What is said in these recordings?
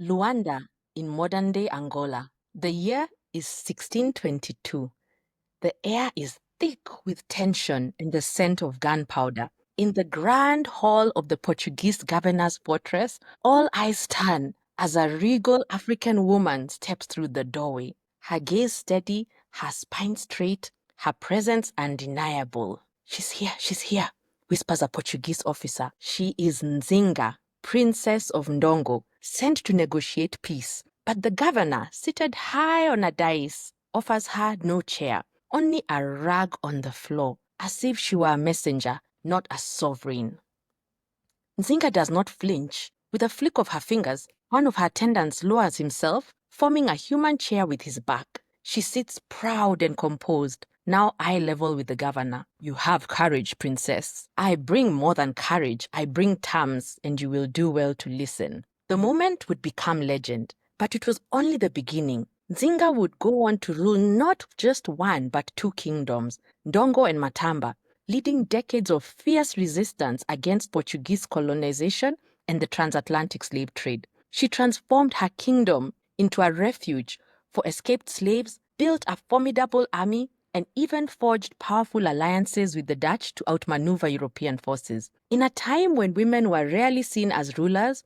Luanda in modern-day Angola. The year is 1622. The air is thick with tension and the scent of gunpowder. In the grand hall of the Portuguese governor's fortress, all eyes turn as a regal African woman steps through the doorway. Her gaze steady, her spine straight, her presence undeniable. She's here, whispers a Portuguese officer. She is Nzinga, Princess of Ndongo, sent to negotiate peace. But the governor, seated high on a dais, offers her no chair, only a rug on the floor, as if she were a messenger, not a sovereign. Nzinga does not flinch. With a flick of her fingers, one of her attendants lowers himself, forming a human chair with his back. She sits proud and composed, now eye level with the governor. You have courage, princess. I bring more than courage. I bring terms, and you will do well to listen. The moment would become legend, but it was only the beginning. Nzinga would go on to rule not just one, but two kingdoms, Ndongo and Matamba, leading decades of fierce resistance against Portuguese colonization and the transatlantic slave trade. She transformed her kingdom into a refuge for escaped slaves, built a formidable army, and even forged powerful alliances with the Dutch to outmaneuver European forces. In a time when women were rarely seen as rulers,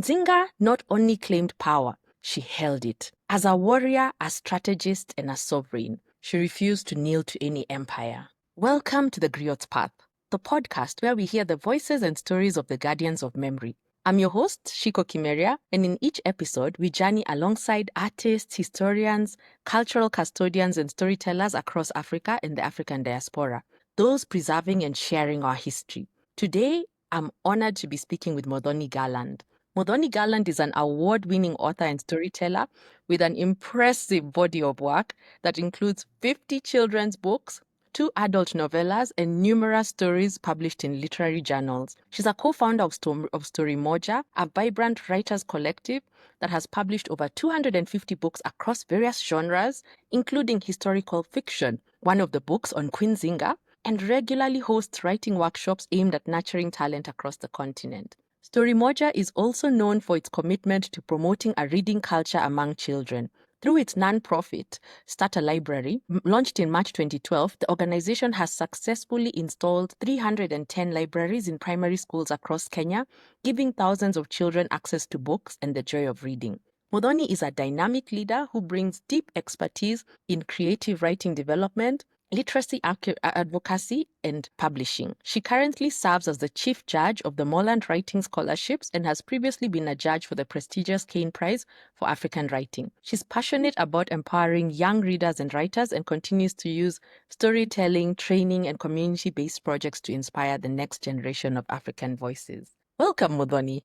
Nzinga not only claimed power, she held it. As a warrior, a strategist, and a sovereign, she refused to kneel to any empire. Welcome to the Griot's Path, the podcast where we hear the voices and stories of the guardians of memory. I'm your host, Kimeria, and in each episode, we journey alongside artists, historians, cultural custodians, and storytellers across Africa and the African diaspora, those preserving and sharing our history. Today, I'm honored to be speaking with Muthoni Garland. Muthoni Garland is an award-winning author and storyteller with an impressive body of work that includes 50 children's books, 2 adult novellas, and numerous stories published in literary journals. She's a co-founder of StoryMoja, a vibrant writers collective that has published over 250 books across various genres, including historical fiction, one of the books on Queen Nzinga, and regularly hosts writing workshops aimed at nurturing talent across the continent. StoryMoja is also known for its commitment to promoting a reading culture among children. Through its non-profit, Start a Library, launched in March 2012, the organization has successfully installed 310 libraries in primary schools across Kenya, giving thousands of children access to books and the joy of reading. Muthoni is a dynamic leader who brings deep expertise in creative writing development, literacy advocacy, and publishing. She currently serves as the chief judge of the Moreland Writing Scholarships and has previously been a judge for the prestigious Kane Prize for African Writing. She's passionate about empowering young readers and writers and continues to use storytelling, training, and community-based projects to inspire the next generation of African voices. Welcome, Muthoni.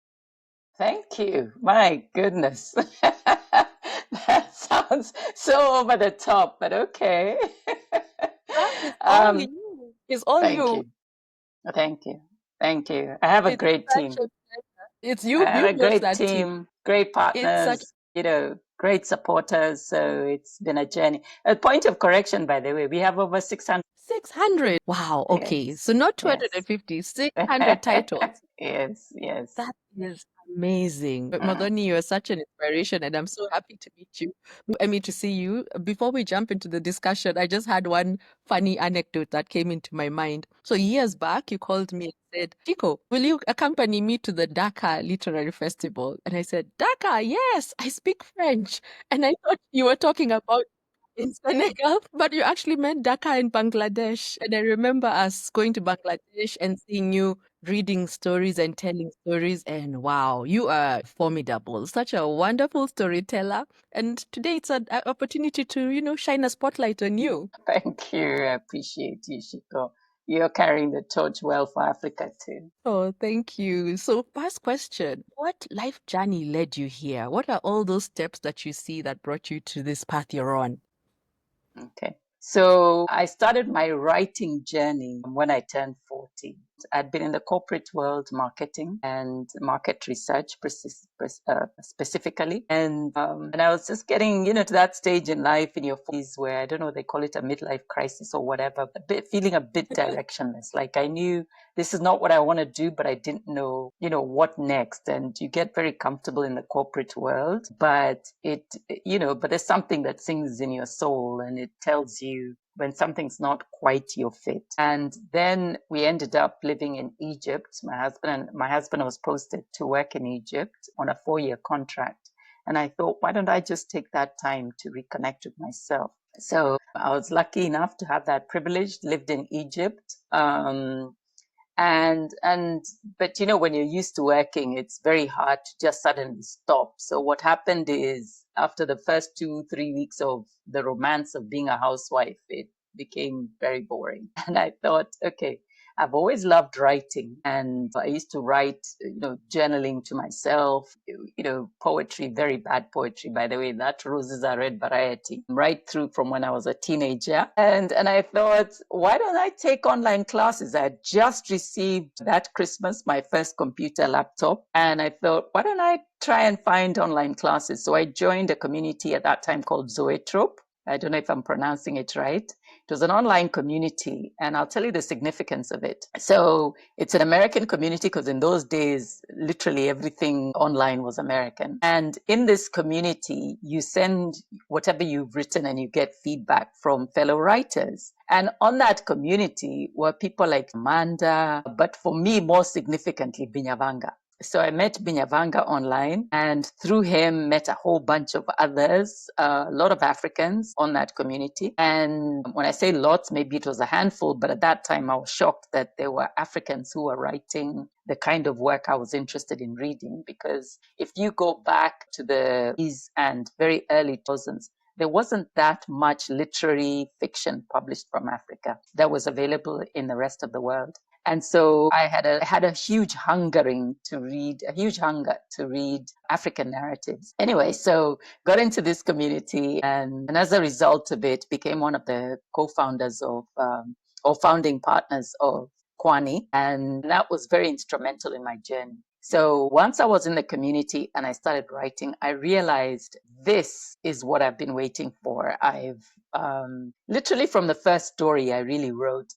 Thank you. My goodness. That sounds so over the top, but okay. It's all you. It's all Thank you. you. Thank you. Thank you. I have a great team. It's you. I have You a built great that team, great It's partners, great supporters. So it's been a journey. A point of correction, by the way, we have over 600. 600. Wow. Okay. Yes. So not Yes. 250, 600 titles. Yes. That is amazing. But Muthoni, you are such an inspiration, and I'm so happy to meet you. To see you. Before we jump into the discussion, I just had one funny anecdote that came into my mind. So years back, you called me and said, Chico, will you accompany me to the Dakar Literary Festival? And I said, Dakar, yes, I speak French. And I thought you were talking about in Senegal, but you actually meant Dhaka in Bangladesh. And I remember us going to Bangladesh and seeing you reading stories and telling stories. And wow, you are formidable, such a wonderful storyteller. And today it's an opportunity to, shine a spotlight on you. Thank you. I appreciate you, Shiko. You're carrying the torch well for Africa too. Oh, thank you. So, first question, what life journey led you here? What are all those steps that you see that brought you to this path you're on? Okay. So I started my writing journey when I turned 14. I'd been in the corporate world, marketing and market research specifically. And I was just getting, to that stage in life in your 40s where, I don't know, they call it a midlife crisis or whatever, feeling a bit directionless. Like I knew this is not what I want to do, but I didn't know, what next. And you get very comfortable in the corporate world, but but there's something that sings in your soul and it tells you when something's not quite your fit. And then we ended up living in Egypt. My husband was posted to work in Egypt on a 4-year contract. And I thought, why don't I just take that time to reconnect with myself? So I was lucky enough to have that privilege, lived in Egypt. But when you're used to working, it's very hard to just suddenly stop. So what happened is after the first 2-3 weeks of the romance of being a housewife, it became very boring. And I thought, okay, I've always loved writing, and I used to write, journaling to myself, poetry, very bad poetry, by the way, that roses are red variety, right through from when I was a teenager. And I thought, why don't I take online classes? I had just received that Christmas my first computer laptop, and I thought, why don't I try and find online classes? So I joined a community at that time called Zoetrope. I don't know if I'm pronouncing it right. It was an online community, and I'll tell you the significance of it. So it's an American community because in those days, literally everything online was American. And in this community, you send whatever you've written and you get feedback from fellow writers. And on that community were people like Amanda, but for me, more significantly, Binyavanga. So I met Binyavanga online, and through him met a whole bunch of others, a lot of Africans on that community. And when I say lots, maybe it was a handful, but at that time I was shocked that there were Africans who were writing the kind of work I was interested in reading. Because if you go back to the 80s and very early 2000s, there wasn't that much literary fiction published from Africa that was available in the rest of the world. And so I had a huge hunger to read African narratives. Anyway, so got into this community, and as a result of it, became one of the co-founders of or founding partners of Kwani, and that was very instrumental in my journey. So once I was in the community and I started writing, I realized this is what I've been waiting for. I've literally from the first story I really wrote,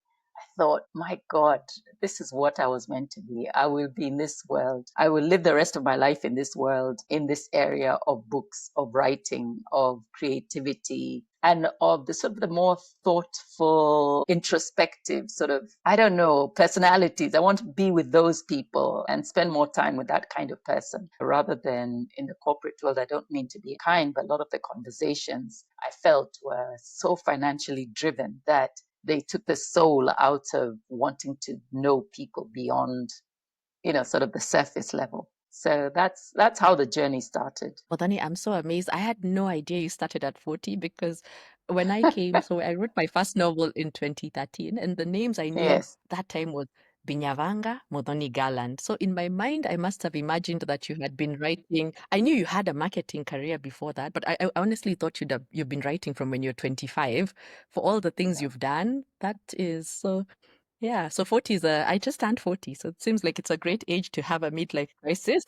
thought, my God, this is what I was meant to be. I will be in this world. I will live the rest of my life in this world, in this area of books, of writing, of creativity, and of the sort of the more thoughtful, introspective sort of, I don't know, personalities. I want to be with those people and spend more time with that kind of person rather than in the corporate world. I don't mean to be kind, but a lot of the conversations I felt were so financially driven that they took the soul out of wanting to know people beyond, sort of the surface level. So that's how the journey started. Muthoni, I'm so amazed. I had no idea you started at 40 because when I came, so I wrote my first novel in 2013, and the names I knew Yes. that time was Binyavanga, Muthoni Garland. So in my mind, I must have imagined that you had been writing. I knew you had a marketing career before that, but I honestly thought you've been writing from when you're 25 for all the things you've done. That is so. Yeah, so 40 is I just turned 40, so it seems like it's a great age to have a midlife crisis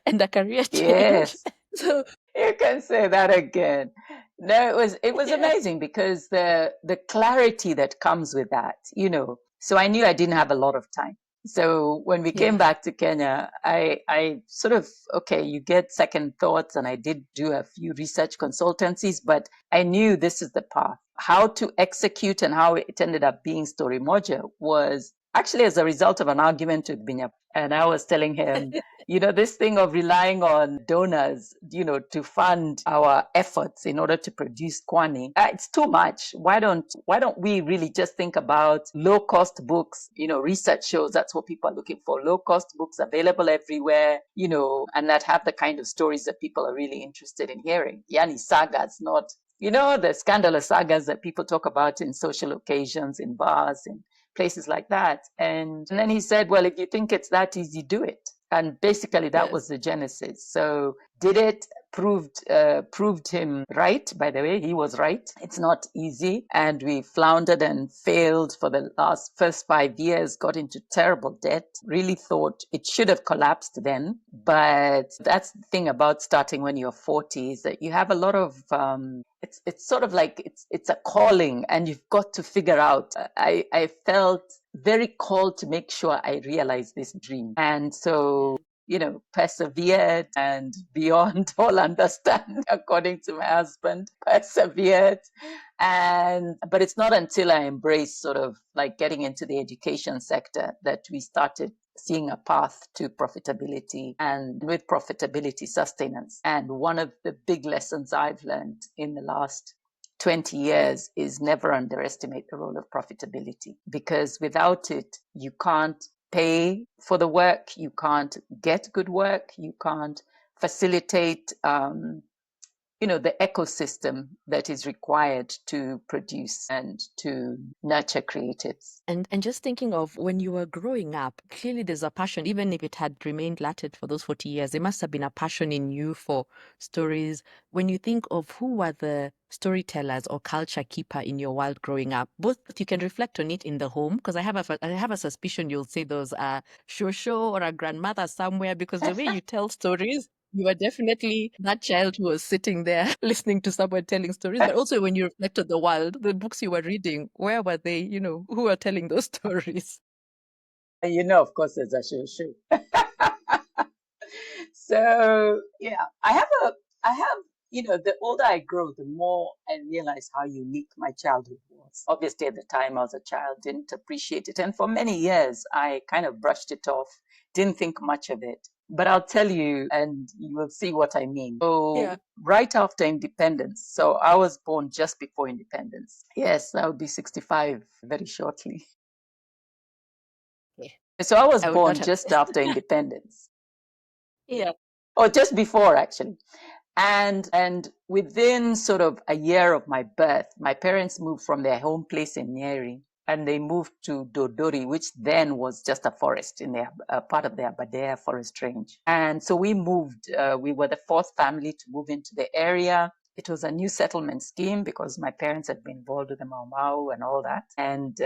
and a career change. Yes. So You can say that again. No, it was yeah, amazing because the clarity that comes with that, So I knew I didn't have a lot of time. So when we came yeah, back to Kenya, I sort of, okay, you get second thoughts, and I did do a few research consultancies, but I knew this is the path. How to execute and how it ended up being StoryMoja was actually as a result of an argument with Binya. And I was telling him, this thing of relying on donors, to fund our efforts in order to produce Kwani, it's too much. Why don't we really just think about low cost books? Research shows that's what people are looking for. Low cost books available everywhere, and that have the kind of stories that people are really interested in hearing. Yani sagas, not, the scandalous sagas that people talk about in social occasions, in bars, in places like that. And then he said, well, if you think it's that easy, do it. And basically that yes. was the genesis. So did it, proved him right. By the way, he was right. It's not easy, and we floundered and failed for the first 5 years. Got into terrible debt. Really thought it should have collapsed then, but that's the thing about starting when you're 40 is that you have a lot of it's sort of like it's a calling, and you've got to figure out. I felt very called to make sure I realize this dream, and so persevered and beyond all understanding, according to my husband, persevered. But it's not until I embraced sort of like getting into the education sector that we started seeing a path to profitability, and with profitability, sustenance. And one of the big lessons I've learned in the last 20 years is never underestimate the role of profitability, because without it, you can't pay for the work, you can't get good work, you can't facilitate the ecosystem that is required to produce and to nurture creatives. And just thinking of when you were growing up, clearly there's a passion, even if it had remained latent for those 40 years, there must have been a passion in you for stories. When you think of who were the storytellers or culture keeper in your world growing up, both you can reflect on it in the home, because I have a suspicion you'll say those are shosho or a grandmother somewhere, because the way you tell stories, you were definitely that child who was sitting there listening to someone telling stories. But also when you reflect on the world, the books you were reading, where were they? Who were telling those stories? Of course, there's a shoe. So yeah, I have, the older I grow, the more I realize how unique my childhood was. Obviously, at the time I was a child, didn't appreciate it. And for many years, I kind of brushed it off, didn't think much of it. But I'll tell you, and you will see what I mean. So, Yeah. right after independence, so I was born just before independence. Yes, I will be 65 very shortly. Yeah. So I was I would not born have just guessed. after independence, Yeah. or just before actually. And within sort of a year of my birth, my parents moved from their home place in Nyeri, and they moved to Dodori, which then was just a forest in their part of their Aberdare forest range. And so we moved. We were the fourth family to move into the area. It was a new settlement scheme because my parents had been involved with the Mau Mau and all that, and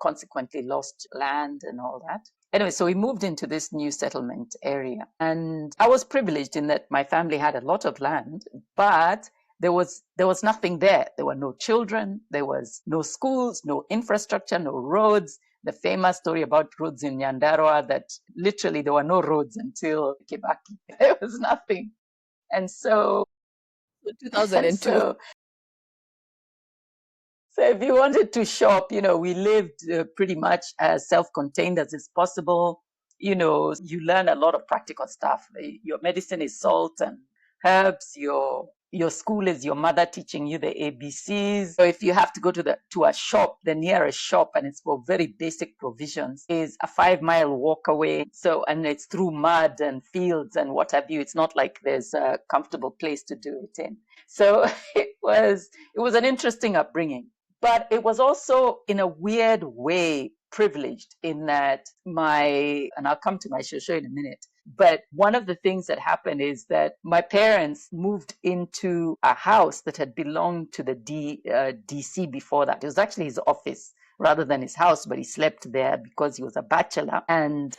consequently lost land and all that. Anyway, so we moved into this new settlement area, and I was privileged in that my family had a lot of land, but there was nothing there. There were no children, there was no schools, no infrastructure, no roads. The famous story about roads in Nyandarua, that literally there were no roads until Kibaki. There was nothing. And so, and 2002. so if you wanted to shop, we lived pretty much as self-contained as is possible. You learn a lot of practical stuff. Your medicine is salt and herbs. Your school is your mother teaching you the ABCs. So if you have to go to a shop, the nearest shop, and it's for very basic provisions, is a 5 mile walk away. So, and it's through mud and fields and what have you. It's not like there's a comfortable place to do it in. So it was an interesting upbringing. But it was also, in a weird way, privileged in that and I'll come to my shosho in a minute, but one of the things that happened is that my parents moved into a house that had belonged to the DC before that. It was actually his office rather than his house, but he slept there because he was a bachelor. And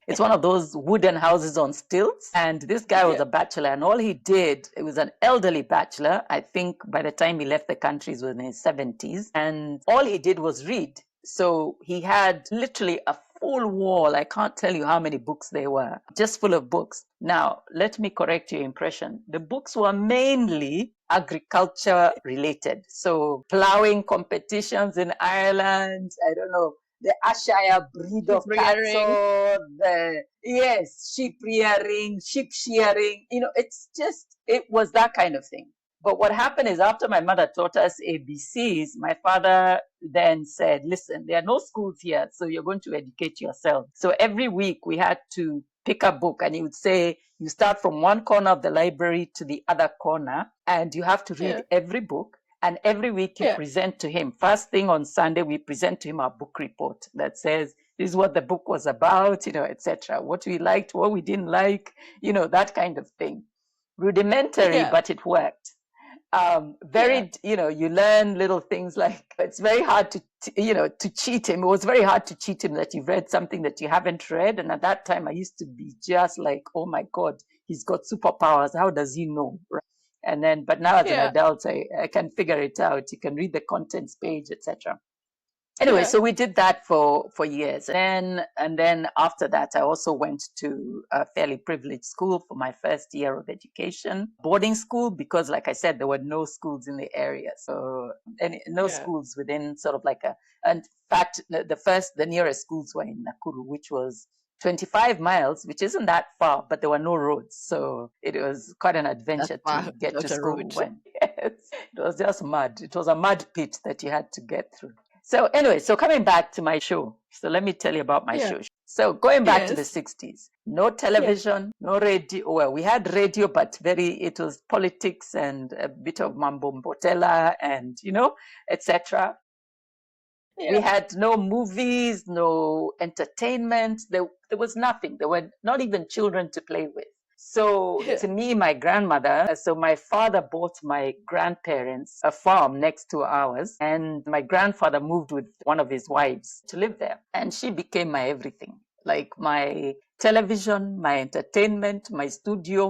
it's one of those wooden houses on stilts. And this guy was Yeah. a bachelor, and all he did, it was an elderly bachelor. I think by the time he left the country, he was in his 70s. And all he did was read. So he had literally a full wall. I can't tell you how many books they were, just full of books. Now, let me correct your impression. The books were mainly agriculture related. So plowing competitions in Ireland, I don't know, the Ayrshire breed Sheep of rearing. cattle, sheep rearing, sheep shearing. It was that kind of thing. But what happened is, after my mother taught us ABCs, my father then said, listen, there are no schools here, so you're going to educate yourself. So every week we had to pick a book, and he would say, you start from one corner of the library to the other corner, and you have to read Yeah. every book. And every week you Yeah. present to him. First thing on Sunday, we present to him our book report that says, this is what the book was about, etc. What we liked, what we didn't like, that kind of thing. rudimentary, Yeah. but it worked. Yeah. Very, you learn little things like it's very hard to cheat him. It was very hard to cheat him that you've read something that you haven't read. And at that time, I used to be just like, oh my God, he's got superpowers. How does he know? Right? And then, but now as an Yeah. adult, I can figure it out. You can read the contents page, etc. Anyway, Yeah. so we did that for years, and then after that, I also went to a fairly privileged school for my first year of education, boarding school, because, like I said, there were no schools in the area, so no Yeah. schools within sort of like a. In fact, the nearest schools were in Nakuru, which was 25 miles, which isn't that far, but there were no roads, so it was quite an That's adventure far to get to without a school road. when. Yes, it was just mud. It was a mud pit that you had to get through. So anyway, so coming back to my show. So let me tell you about my Yeah. show. So going back to the Yes. 60s, no Yeah. television, no radio. Well, we had radio, but it was politics and a bit of mambo mbotela and, etc. We Yeah. had no movies, no entertainment. There was nothing. There were not even children to play with. So Yeah. to me, my grandmother, so my father bought my grandparents a farm next to ours, and my grandfather moved with one of his wives to live there. And she became my everything, like my television, my entertainment, my studio,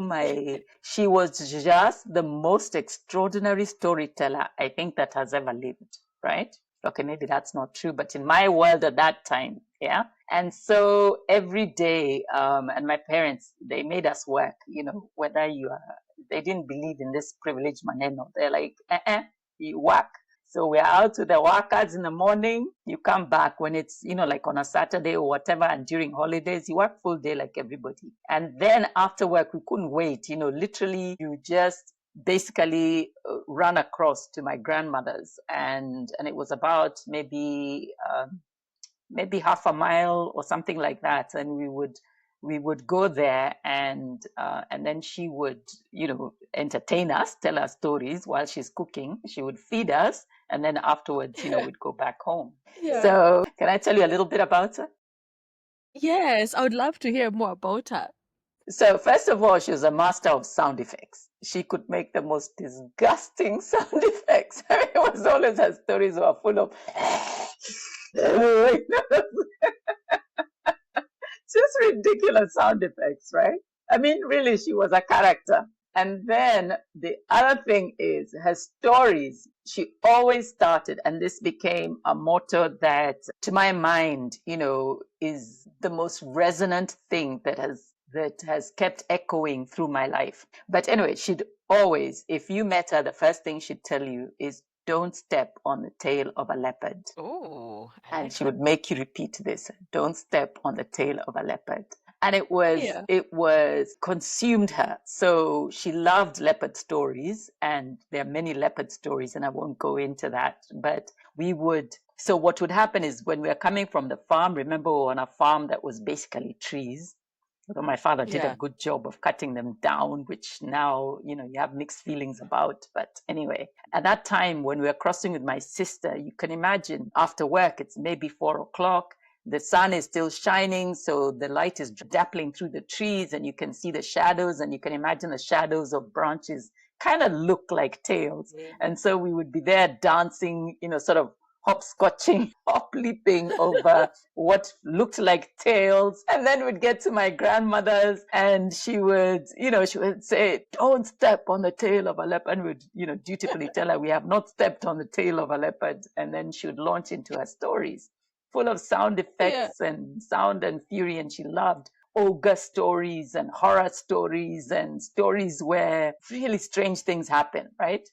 she was just the most extraordinary storyteller I think that has ever lived, right? Okay, maybe that's not true, but in my world at that time, yeah. And so every day, and my parents, they made us work, whether they didn't believe in this privilege maneno. They're like, you work. So we're out with the workers in the morning. You come back when it's, like on a Saturday or whatever, and during holidays, you work full day like everybody. And then after work, we couldn't wait, literally, you just basically run across to my grandmother's, and it was about maybe half a mile or something like that, and we would go there, and then she would entertain us, tell us stories while she's cooking. She would feed us, and then afterwards we'd go back home. Yeah. So can I tell you a little bit about her? Yes, I would love to hear more about her. So first of all, she was a master of sound effects. She could make the most disgusting sound effects. It was always, her stories were full of just ridiculous sound effects, right? I mean, really, she was a character. And then the other thing is her stories. She always started, and this became a motto that, to my mind, is the most resonant thing that has kept echoing through my life. But anyway, she'd always, if you met her, the first thing she'd tell you is, don't step on the tail of a leopard. Oh, I And like she that. would make you repeat this, don't step on the tail of a leopard. And it was Yeah. it was consumed her. So she loved leopard stories, and there are many leopard stories, and I won't go into that. But so what would happen is, when we were coming from the farm, remember, we were on a farm that was basically trees, although my father did a Yeah. good job of cutting them down, which now, you have mixed feelings about. But anyway, at that time, when we were crossing with my sister, you can imagine, after work, it's maybe 4 o'clock. The sun is still shining, so the light is dappling through the trees, and you can see the shadows, and you can imagine the shadows of branches kind of look like tails. And so we would be there dancing, sort of hopscotching, hop leaping over what looked like tails. And then we'd get to my grandmother's, and she would say, don't step on the tail of a leopard. And we'd, dutifully tell her, we have not stepped on the tail of a leopard. And then she would launch into her stories, full of sound Yeah. effects and sound and fury. And she loved ogre stories and horror stories and stories where really strange things happen, right?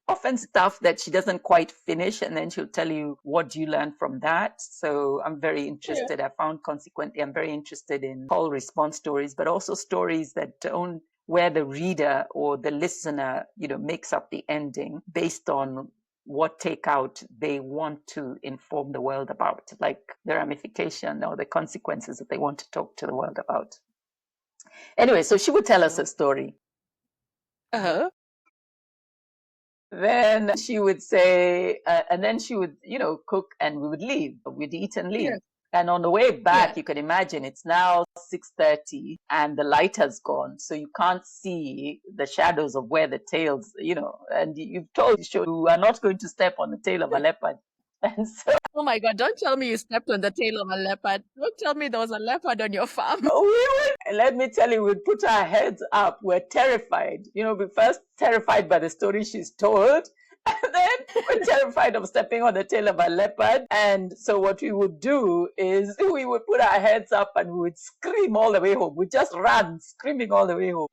Often stuff that she doesn't quite finish, and then she'll tell you, what do you learn from that? So I'm very Yeah. interested. I found, consequently, I'm very interested in call response stories, but also stories that don't, where the reader or the listener makes up the ending based on what takeout they want to inform the world about, like the ramification or the consequences that they want to talk to the world about. Anyway, so she would tell us a So, story. uh-huh. Then she would say, and then she would, cook, and we would leave. We'd eat and Yeah. leave. And on the way back, Yeah. you can imagine it's now 6:30 and the light has gone. So you can't see the shadows of where the tails, and you've told the show you are not going to step on the tail of a leopard. And so Oh my God, don't tell me you stepped on the tail of a leopard. Don't tell me there was a leopard on your farm. we were, let me tell you, we put our heads up. We're terrified. We're first terrified by the story she's told. And then we're terrified of stepping on the tail of a leopard. And so what we would do is we would put our heads up and we would scream all the way home. We just run screaming all the way home.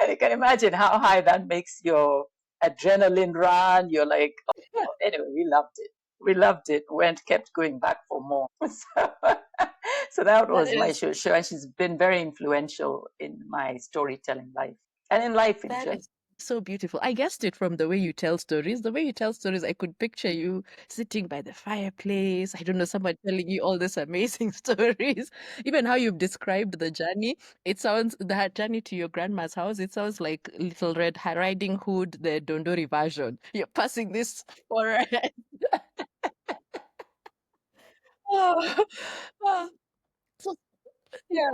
And you can imagine how high that makes your adrenaline run. You're like, oh. Anyway, we loved it. We loved it. Went, kept going back for more. So that That was my is show. And she's been very influential in my storytelling life and in life in that general. is so beautiful. I guessed it from the way you tell stories. The way you tell stories, I could picture you sitting by the fireplace. I don't know, someone telling you all these amazing stories. Even how you've described the journey, it sounds that journey to your grandma's house. It sounds like Little Red Riding Hood, the Dondori version. You're passing this forward. Oh, oh, so, yeah.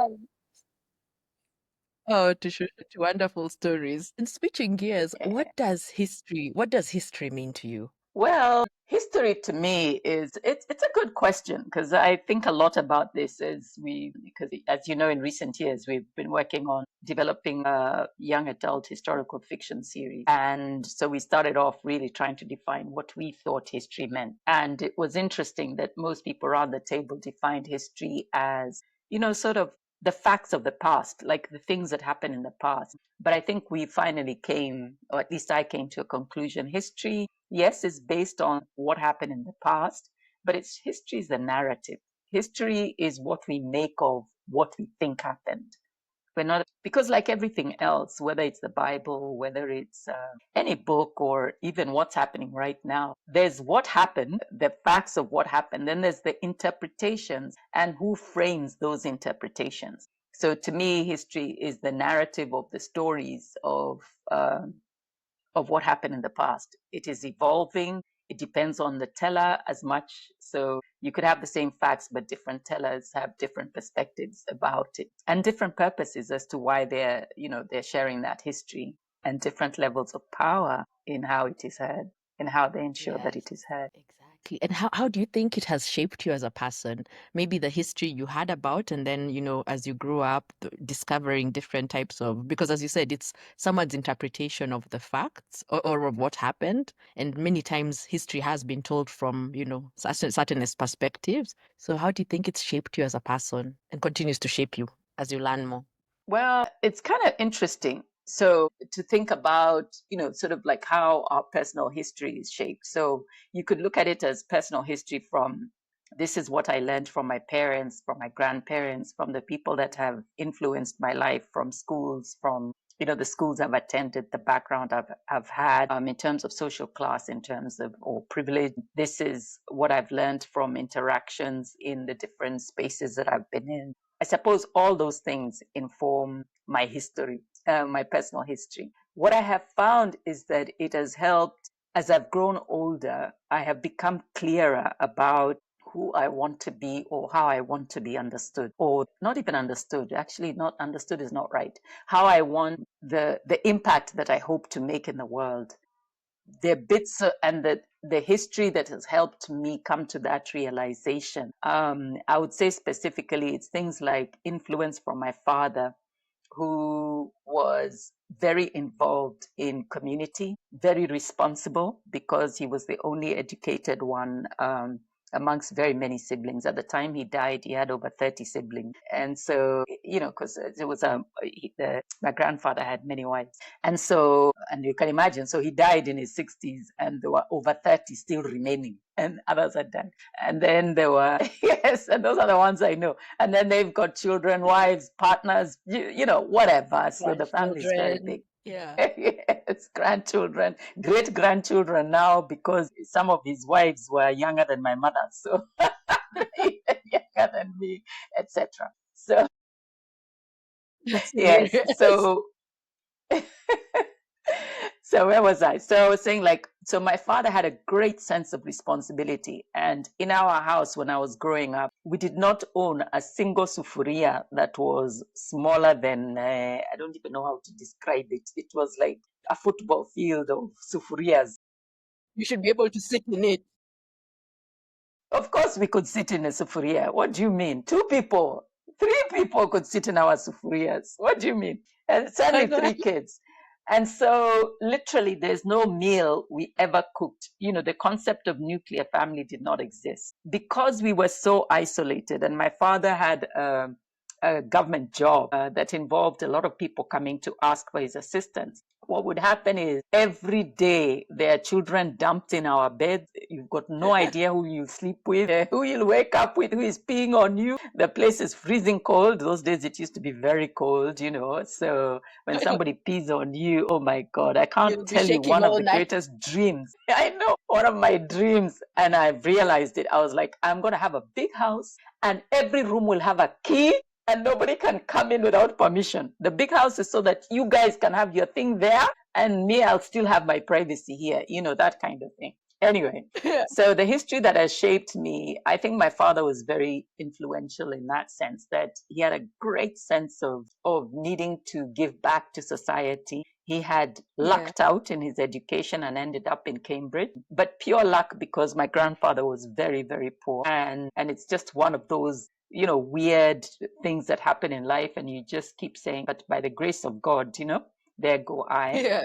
Oh, to wonderful stories. And switching gears, Yeah. what does history mean to you? Well, history to me is it's a good question because I think a lot about this because as you know, in recent years we've been working on developing a young adult historical fiction series. And so we started off really trying to define what we thought history meant. And it was interesting that most people around the table defined history as, sort of the facts of the past, like the things that happened in the past. But I think we finally came, or at least I came to a conclusion. History, yes, is based on what happened in the past, but history is the narrative. History is what we make of what we think happened. We're not, because like everything else, whether it's the Bible, whether it's any book, or even what's happening right now, there's what happened, the facts of what happened, then there's the interpretations and who frames those interpretations. So to me, history is the narrative of the stories of what happened in the past. It is evolving. It depends on the teller as much. So you could have the same facts, but different tellers have different perspectives about it and different purposes as to why they're sharing that history, and different levels of power in how it is heard and how they ensure that Yes, it is heard. exactly. And how do you think it has shaped you as a person? Maybe the history you had about, and then, as you grew up, discovering different types of, because as you said, it's someone's interpretation of the facts or of what happened. And many times history has been told from, certain perspectives. So how do you think it's shaped you as a person and continues to shape you as you learn more? Well, it's kind of interesting. So to think about, sort of like how our personal history is shaped. So you could look at it as personal history from this is what I learned from my parents, from my grandparents, from the people that have influenced my life, from schools, from the schools I've attended, the background I've had in terms of social class, in terms of or privilege. This is what I've learned from interactions in the different spaces that I've been in. I suppose all those things inform my history, my personal history. What I have found is that it has helped as I've grown older. I have become clearer about who I want to be or how I want to be understood, or not even understood. Actually, not understood is not right. How I want the impact that I hope to make in the world. There are bits and the history that has helped me come to that realization. I would say specifically, it's things like influence from my father, who was very involved in community, very responsible because he was the only educated one amongst very many siblings. At the time he died, he had over 30 siblings. And so, because it was my grandfather had many wives. And so, and you can imagine, so he died in his 60s and there were over 30 still remaining and others had died. And then there were, yes, and those are the ones I know. And then they've got children, wives, partners, whatever. So the family is very big. Grandchildren. Yeah. Yes, grandchildren, great grandchildren now, because some of his wives were younger than my mother, so younger than me, etc. So That's yes, hilarious. so where was I? So I was saying, like, so my father had a great sense of responsibility, and in our house when I was growing up, we did not own a single sufuria that was smaller than, I don't even know how to describe it. It was like a football field of sufurias. You should be able to sit in it. Of course, we could sit in a sufuria. What do you mean? Two people, three people could sit in our sufurias. What do you mean? And it's only three kids. And so, literally, there's no meal we ever cooked. You know, the concept of nuclear family did not exist because we were so isolated. And my father had a government job that involved a lot of people coming to ask for his assistance. What would happen is every day there are children dumped in our beds. You've got no idea who you sleep with, who you'll wake up with, who is peeing on you. The place is freezing cold. Those days it used to be very cold, you know. So when somebody pees on you, oh my God, I can't You'll be tell you shaking one of all the night. greatest dreams. I know one of my dreams, and I realized it. I was like, I'm going to have a big house, and every room will have a key and nobody can come in without permission. The big house is so that you guys can have your thing there and me, I'll still have my privacy here, you know, that kind of thing. Anyway, so the history that has shaped me, I think my father was very influential in that sense, that he had a great sense of needing to give back to society. He had lucked out in his education and ended up in Cambridge, but pure luck because my grandfather was very, very poor. And it's just one of those, you know, weird things that happen in life. And you just keep saying, but by the grace of God, you know, there go I. Yeah.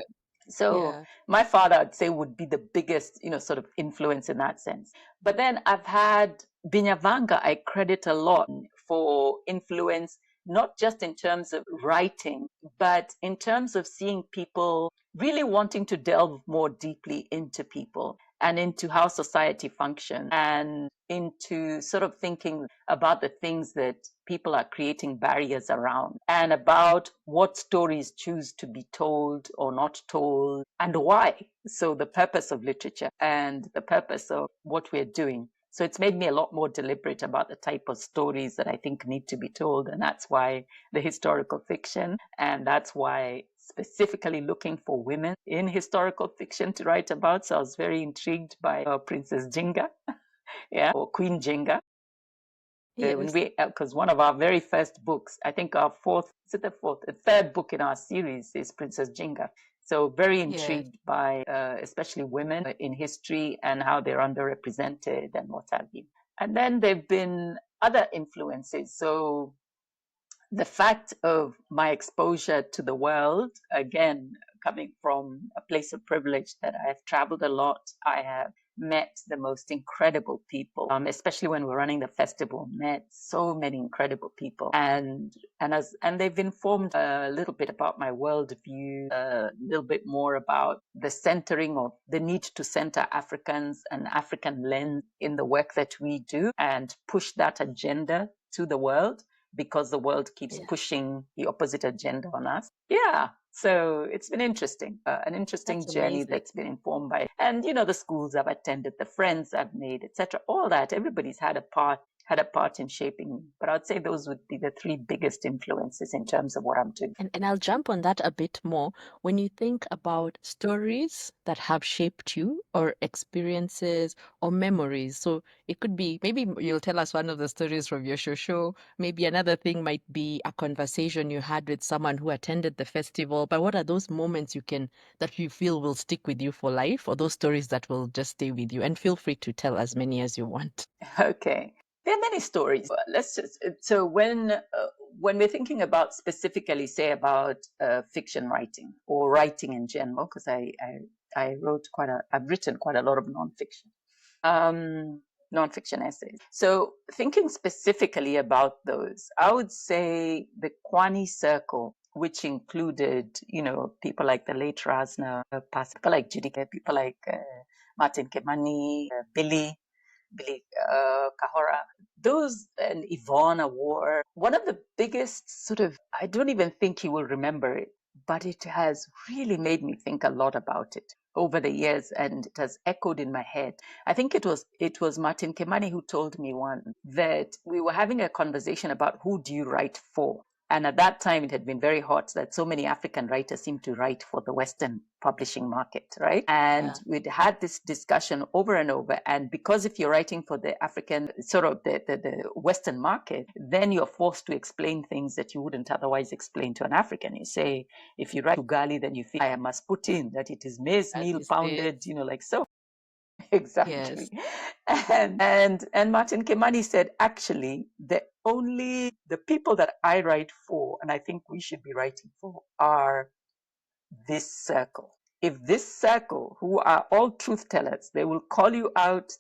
So Yeah. my father, I'd say, would be the biggest, you know, sort of influence in that sense. But then I've had Binyavanga, I credit a lot for influence, not just in terms of writing, but in terms of seeing people really wanting to delve more deeply into people and into how society functions and into sort of thinking about the things that people are creating barriers around and about what stories choose to be told or not told and why. So the purpose of literature and the purpose of what we're doing. So it's made me a lot more deliberate about the type of stories that I think need to be told. And that's why the historical fiction, and that's why specifically looking for women in historical fiction to write about. So I was very intrigued by Princess Jinga, yeah, or Queen Jinga. When Yes. we, because one of our very first books, I think our fourth, is it the fourth, the third book in our series is Princess Jinga. So very Yes. intrigued by especially women in history and how they're underrepresented and what have you. And then there've been other influences. So the fact of my exposure to the world, again, coming from a place of privilege that I've traveled a lot, I have met the most incredible people, especially when we're running the festival, met so many incredible people. And they've informed a little bit about my worldview, a little bit more about the centering of the need to center Africans and African lens in the work that we do and push that agenda to the world because the world keeps Yeah. pushing the opposite agenda on us. Yeah. So it's been interesting, an interesting That's journey amazing. that's been informed by, and you know, the schools I've attended, the friends I've made, etc. All that, everybody's had a part in shaping me. But I'd say those would be the three biggest influences in terms of what I'm doing. And I'll jump on that a bit more. When you think about stories that have shaped you, or experiences, or memories, so it could be maybe you'll tell us one of the stories from your show. Maybe another thing might be a conversation you had with someone who attended the festival. But what are those moments that you feel will stick with you for life, or those stories that will just stay with you? And feel free to tell as many as you want. Okay. There are many stories. Let's just so when we're thinking about specifically, say about fiction writing or writing in general, because I wrote I've written quite a lot of nonfiction, nonfiction essays. So thinking specifically about those, I would say the Kwani Circle, which included, you know, people like the late Rasna, people like Judika, people like Martin Kemani, Billy Kahora, those, and Yvonne Award. One of the biggest sort of, I don't even think he will remember it, but it has really made me think a lot about it over the years, and it has echoed in my head. I think it was Martin Kemani who told me once that we were having a conversation about who do you write for. And at that time, it had been very hot that so many African writers seemed to write for the Western publishing market, right? And we'd had this discussion over and over. And because if you're writing for the African, sort of the Western market, then you're forced to explain things that you wouldn't otherwise explain to an African. You say, if you write ugali, then you feel I must put in that it is maize meal pounded, like so. Exactly. Yes. And Martin Kimani said, actually, the people that I write for, and I think we should be writing for, are this circle. If this circle, who are all truth tellers, they will call you out,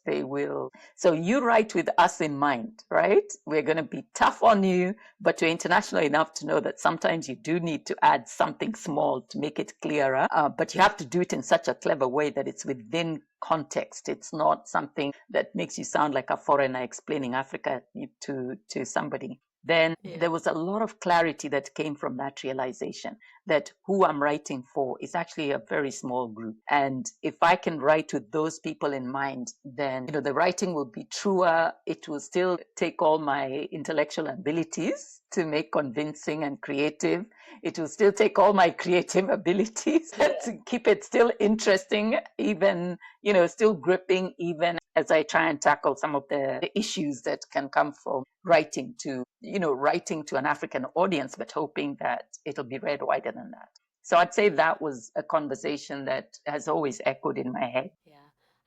so you write with us in mind, right? We're going to be tough on you, but you're international enough to know that sometimes you do need to add something small to make it clearer, but you have to do it in such a clever way that it's within context. It's not something that makes you sound like a foreigner explaining Africa to somebody. Then there was a lot of clarity that came from that realization that who I'm writing for is actually a very small group. And if I can write with those people in mind, then the writing will be truer. It will still take all my intellectual abilities to make convincing and creative. It will still take all my creative abilities to keep it still interesting, even, still gripping, even as I try and tackle some of the issues that can come from writing to an African audience, but hoping that it'll be read wider than that. So I'd say that was a conversation that has always echoed in my head. Yeah.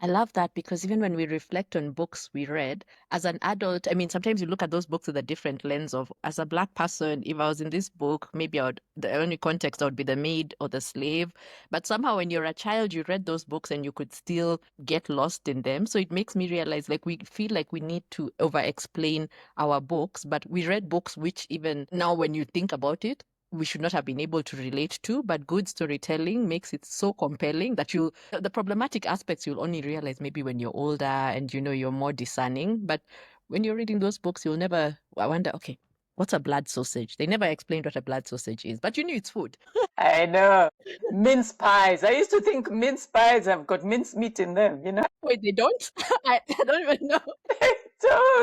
I love that because even when we reflect on books we read as an adult, I mean, sometimes you look at those books with a different lens of, as a Black person, if I was in this book, maybe the only context I would be the maid or the slave. But somehow when you're a child, you read those books and you could still get lost in them. So it makes me realize like we feel like we need to over explain our books, but we read books which even now when you think about it, we should not have been able to relate to, but good storytelling makes it so compelling that the problematic aspects you'll only realize maybe when you're older and you're more discerning. But when you're reading those books, you'll never, I wonder, okay, what's a blood sausage? They never explained what a blood sausage is, but it's food. I know. Mince pies. I used to think mince pies have got mince meat in them, Wait, they don't? I don't even know.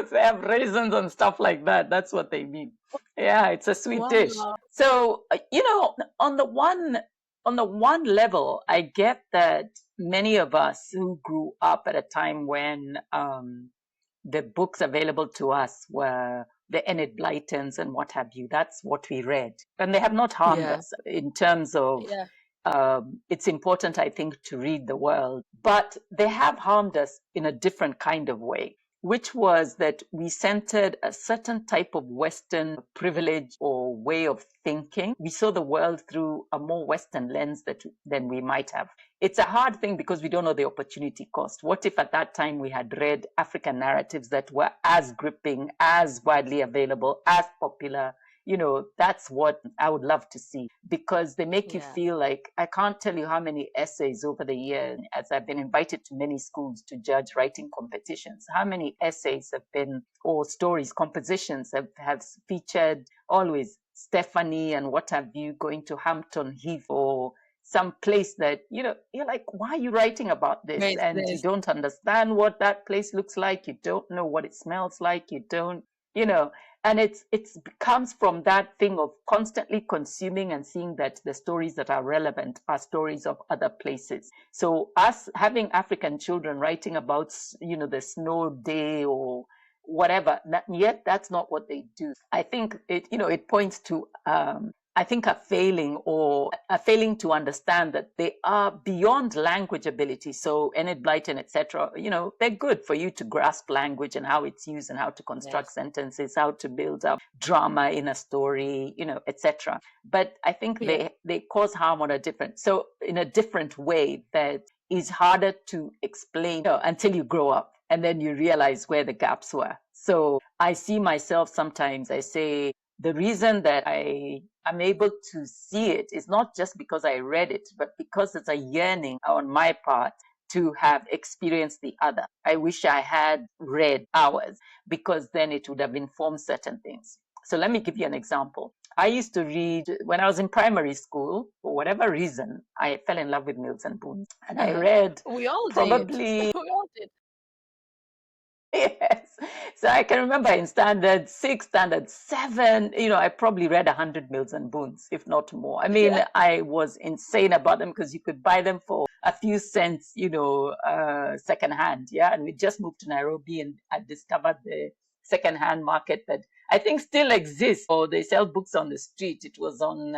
They have raisins and stuff like that. That's what they mean. Yeah, it's a sweet dish. Wow. So, on the one level, I get that many of us who grew up at a time when the books available to us were the Enid Blytons and what have you. That's what we read. And they have not harmed us in terms of it's important, I think, to read the world, but they have harmed us in a different kind of way, which was that we centered a certain type of Western privilege or way of thinking. We saw the world through a more Western lens than we might have. It's a hard thing because we don't know the opportunity cost. What if at that time we had read African narratives that were as gripping, as widely available, as popular? That's what I would love to see, because they make you feel like, I can't tell you how many essays over the years, as I've been invited to many schools to judge writing competitions, how many essays have been, or stories, compositions have featured always Stephanie and what have you going to Hampton Heath or some place that, you're like, why are you writing about this? And you don't understand what that place looks like. You don't know what it smells like. You don't, and it comes from that thing of constantly consuming and seeing that the stories that are relevant are stories of other places. So us having African children writing about, the snow day or whatever, yet that's not what they do. I think it points to I think a failing to understand that they are beyond language ability. So Enid Blyton, etc., they're good for you to grasp language and how it's used and how to construct sentences, how to build up drama in a story, etc. But I think they cause harm in a different way that is harder to explain until you grow up and then you realize where the gaps were. So I see myself sometimes, I say, the reason that I am able to see it is not just because I read it, but because it's a yearning on my part to have experienced the other. I wish I had read ours, because then it would have informed certain things. So let me give you an example. I used to read, when I was in primary school, for whatever reason, I fell in love with Mills and Boon. And I read We all probably did. We all did. Yes. So I can remember in standard 6, standard 7, I probably read 100 Mills and Boons, if not more. I mean, Yeah. I was insane about them because you could buy them for a few cents, secondhand. Yeah. And we just moved to Nairobi and I discovered the secondhand market that I think still exists. Or they sell books on the street. It was on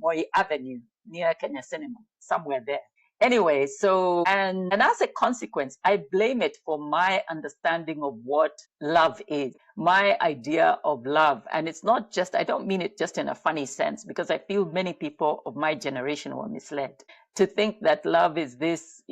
Moi Avenue near Kenya Cinema, somewhere there. Anyway, so, and as a consequence, I blame it for my understanding of what love is, my idea of love. And it's not just, I don't mean it just in a funny sense, because I feel many people of my generation were misled to think that love is this,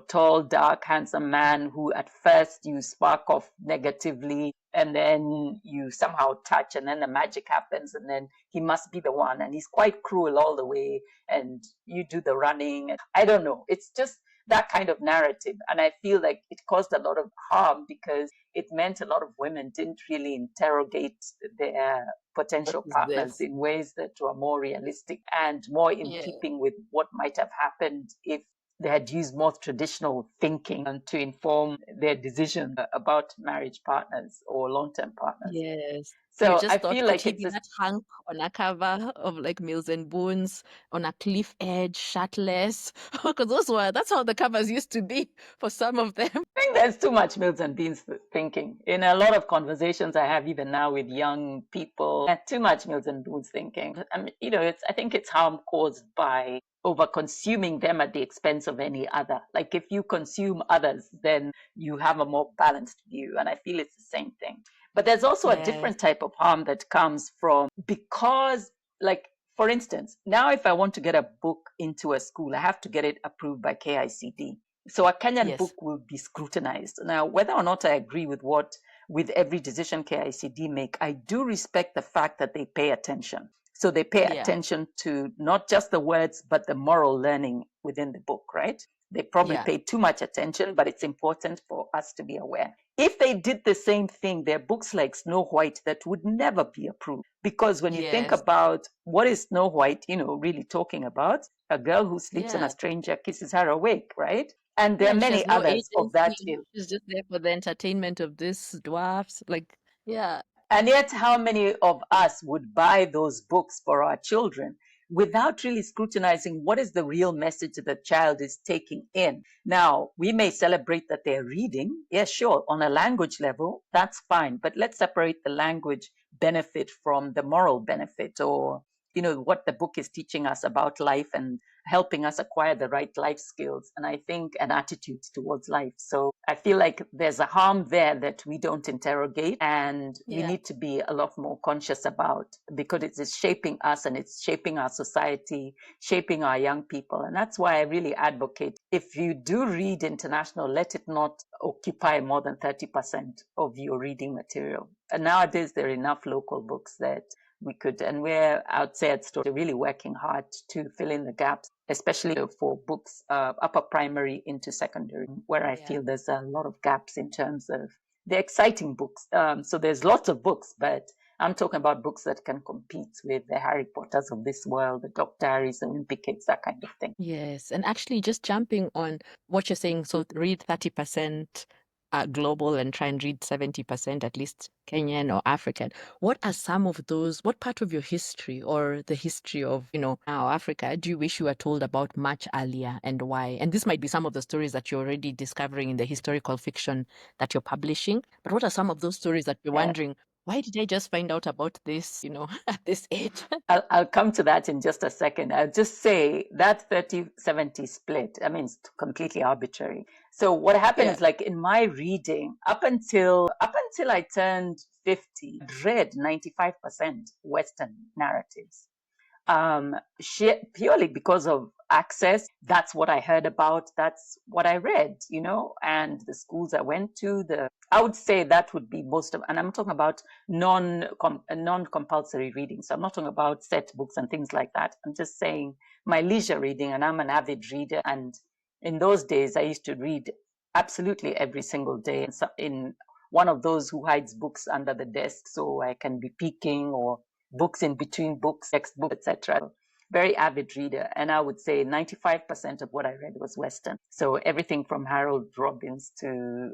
tall, dark, handsome man who at first you spark off negatively and then you somehow touch and then the magic happens and then he must be the one and he's quite cruel all the way and you do the running. And I don't know. It's just that kind of narrative. And I feel like it caused a lot of harm because it meant a lot of women didn't really interrogate their What potential is partners this? in ways that were more realistic and more in Yeah. keeping with what might have happened if they had used more traditional thinking to inform their decision about marriage partners or long-term partners. Yes. You So I just thought, feel could like he it's be a that hunk on a cover of like Mills and Boons on a cliff edge, shirtless? Because that's how the covers used to be for some of them. I think there's too much Mills and Beans thinking. In a lot of conversations I have even now with young people, too much Mills and Beans thinking. I mean, I think it's harm caused by over consuming them at the expense of any other. Like if you consume others, then you have a more balanced view. And I feel it's the same thing. But there's also a Yes. different type of harm that comes from because, like, for instance, now if I want to get a book into a school, I have to get it approved by KICD. So a Kenyan Yes. book will be scrutinized. Now, whether or not I agree with every decision KICD make, I do respect the fact that they pay attention. So they pay Yeah. attention to not just the words, but the moral learning within the book, right? They probably Yeah. pay too much attention, but it's important for us to be aware. If they did the same thing, there are books like Snow White that would never be approved. Because when you think Yes. about what is Snow White, really talking about, a girl who sleeps and a Yeah. stranger kisses her awake, right? And there Yeah. are And she has many no others of that agency. ilk. She's just there for the entertainment of these dwarfs. Like, yeah. And yet, how many of us would buy those books for our children without really scrutinizing what is the real message the child is taking in? Now, we may celebrate that they're reading. Yes, sure. On a language level, that's fine. But let's separate the language benefit from the moral benefit or, what the book is teaching us about life and helping us acquire the right life skills and I think an attitude towards life. So I feel like there's a harm there that we don't interrogate and we Yeah. need to be a lot more conscious about because it is shaping us and it's shaping our society, shaping our young people. And that's why I really advocate if you do read international, let it not occupy more than 30% of your reading material. And nowadays, there are enough local books that we could, and we're out there at Story really working hard to fill in the gaps, especially for books upper primary into secondary, where I Yeah. feel there's a lot of gaps in terms of the exciting books. So there's lots of books, but I'm talking about books that can compete with the Harry Potters of this world, the Dr. Diaries, the Olympic Kids, that kind of thing. Yes. And actually, just jumping on what you're saying, so read 30% global and try and read 70% at least Kenyan or African. What are some of those, what part of your history or the history of, now Africa do you wish you were told about much earlier and why? And this might be some of the stories that you're already discovering in the historical fiction that you're publishing. But what are some of those stories that you're Yeah. wondering, why did I just find out about this, at this age? I'll come to that in just a second. I'll just say that 30-70 split, I mean, it's completely arbitrary. So what happened Yeah. is like in my reading, up until I turned 50, I'd read 95% Western narratives purely because of access. That's what I heard about. That's what I read, and the schools I went to. I would say that would be most of, and I'm talking about non-compulsory reading. So I'm not talking about set books and things like that. I'm just saying my leisure reading, and I'm an avid reader. And in those days, I used to read absolutely every single day. And so in one of those who hides books under the desk, so I can be peeking or books in between books, textbooks, etc. very avid reader. And I would say 95% of what I read was Western. So everything from Harold Robbins to,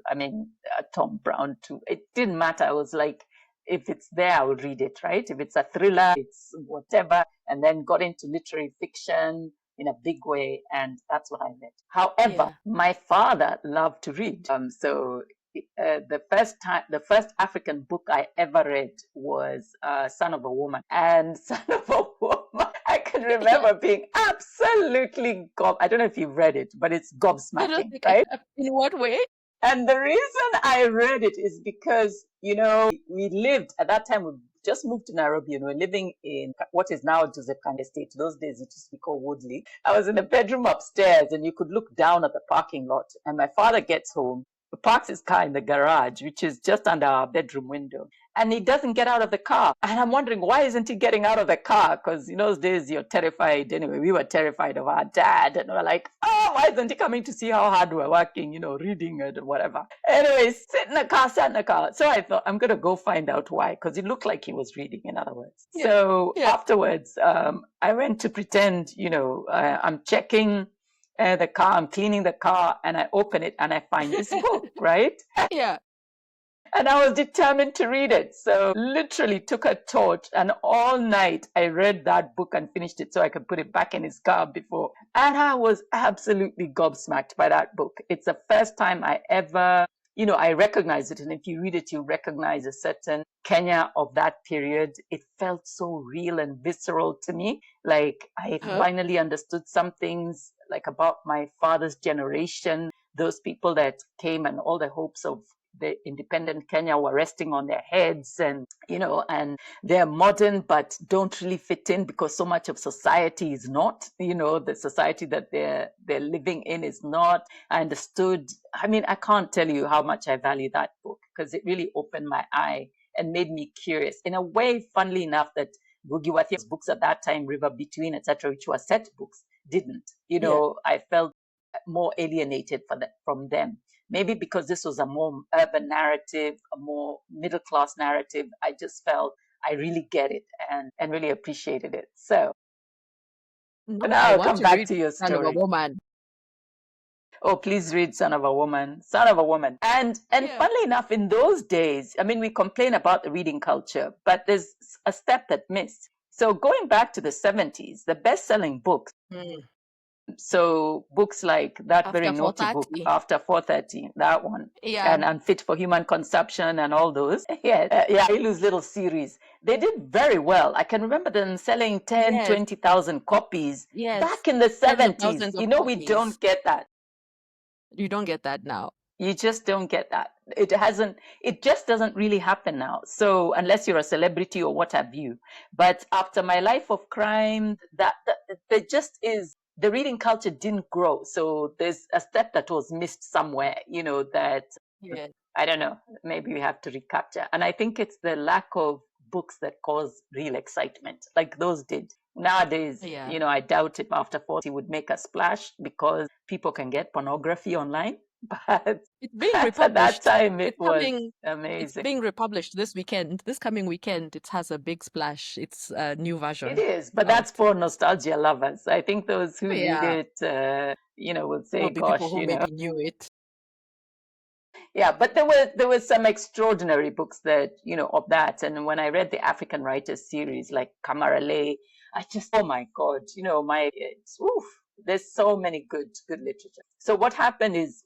Tom Brown to, it didn't matter. I was like, if it's there, I will read it, right? If it's a thriller, it's whatever. And then got into literary fiction in a big way. And that's what I read. However, my father loved to read. The first African book I ever read was Son of a Woman. And Son of a Woman, I can remember being absolutely I don't know if you've read it, but it's I don't gobsmacking, think right? I have. In what way? And the reason I read it is because, we lived at that time, we just moved to Nairobi and we're living in what is now Joseph Kanga Estate. Those days it used to be called Woodley. I was in a bedroom upstairs and you could look down at the parking lot. And my father gets home, parks his car in the garage, which is just under our bedroom window. And he doesn't get out of the car. And I'm wondering, why isn't he getting out of the car? Because in those days, you're terrified. Anyway, we were terrified of our dad. And we're like, oh, why isn't he coming to see how hard we're working, reading it or whatever. Anyways, sat in the car. So I thought, I'm going to go find out why. Because it looked like he was reading, in other words. So afterwards, I went to pretend, I'm checking the car, I'm cleaning the car, and I open it and I find this book, right? Yeah. And I was determined to read it. So literally took a torch and all night I read that book and finished it so I could put it back in his car before. And I was absolutely gobsmacked by that book. It's the first time I ever, I recognize it. And if you read it, you recognize a certain Kenya of that period. It felt so real and visceral to me. Like I finally understood some things like about my father's generation, those people that came and all the hopes of the independent Kenya were resting on their heads, and they're modern but don't really fit in because so much of society is not, the society that they're living in is not. I understood. I can't tell you how much I value that book because it really opened my eye and made me curious in a way, funnily enough, that Gugiwathia's books at that time, River Between, etc., which were set books, didn't. I felt more alienated from them. Maybe because this was a more urban narrative, a more middle class narrative. I just felt I really get it and really appreciated it. So No, now I I'll want come to back read to your Son of a story. Woman. Oh, please read Son of a Woman. Son of a Woman. And funnily enough, in those days, we complain about the reading culture, but there's a step that missed. So going back to the 70s, the best-selling books, so books like that After very naughty book, 4:30. After 4:30, that one, Yeah. and Unfit for Human Consumption and all those. Ilu's little series. They did very well. I can remember them selling 10, 20,000 copies back in the Tens of 70s. thousands of We copies. don't get that. You don't get that now. You just don't get that. It just doesn't really happen now. So unless you're a celebrity or what have you. But after my life of crime, that there just is, the reading culture didn't grow. So there's a step that was missed somewhere, that I don't know, maybe we have to recapture. And I think it's the lack of books that cause real excitement, like those did. Nowadays, I doubt if After 40 would make a splash because people can get pornography online. But it's being at that republished. time, it was It's amazing. being republished this weekend. This coming weekend, it has a big splash. It's a new version. It is, but that's for nostalgia lovers. I think those who read it, will say, There'll be gosh, people who maybe knew it. Yeah, but there were some extraordinary books that, of that. And when I read the African Writers series like Kamarale, I just, oh my God, there's so many good literature. So what happened is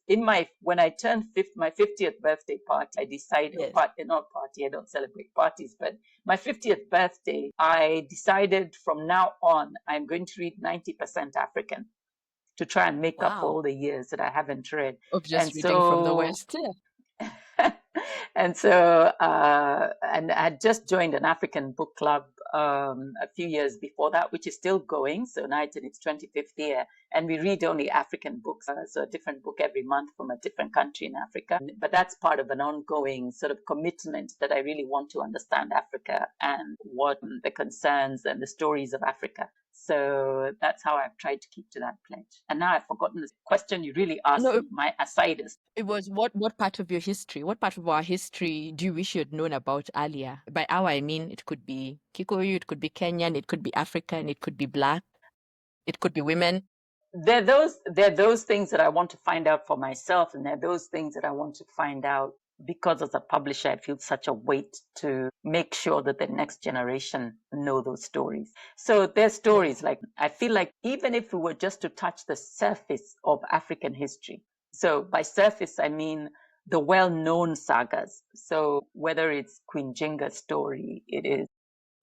when I turned my 50th birthday party, I decided, not party, I don't celebrate parties, but my 50th birthday, I decided from now on, I'm going to read 90% African to try and make up for all the years that I haven't read. Of just reading from the West. And so, and I had just joined an African book club a few years before that, which is still going. So now it's in its 25th year, and we read only African books. So a different book every month from a different country in Africa. But that's part of an ongoing sort of commitment that I really want to understand Africa and what the concerns and the stories of Africa. So that's how I've tried to keep to that pledge. And now I've forgotten the question you really asked me, my asidus. It was what part of your history, what part of our history do you wish you had known about earlier? By our, I mean, it could be Kikuyu, it could be Kenyan, it could be African, it could be Black. It could be women. There are those things that I want to find out for myself, and there are those things that I want to find out because as a publisher, I feel such a weight to make sure that the next generation know those stories. So there's Yeah. stories like, I feel like even if we were just to touch the surface of African history, so by surface, I mean the well-known sagas. So whether it's Queen Jinga's story,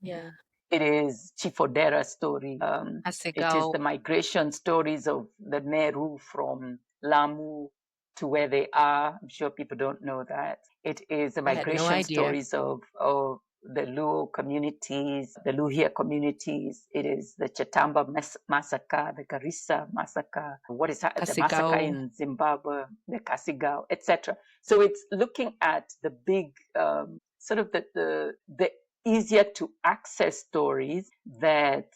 Yeah. it is Chifodera's story. It is Asigao. the migration stories of the Meru from Lamu to where they are. I'm sure people don't know that. It is the I had no migration idea. stories of the Luo communities, the Luhia communities. It is the Chetamba massacre, the Garissa massacre, the massacre Asigao. in Zimbabwe, the Kasigao, etc. So it's looking at the big, sort of the easier to access stories that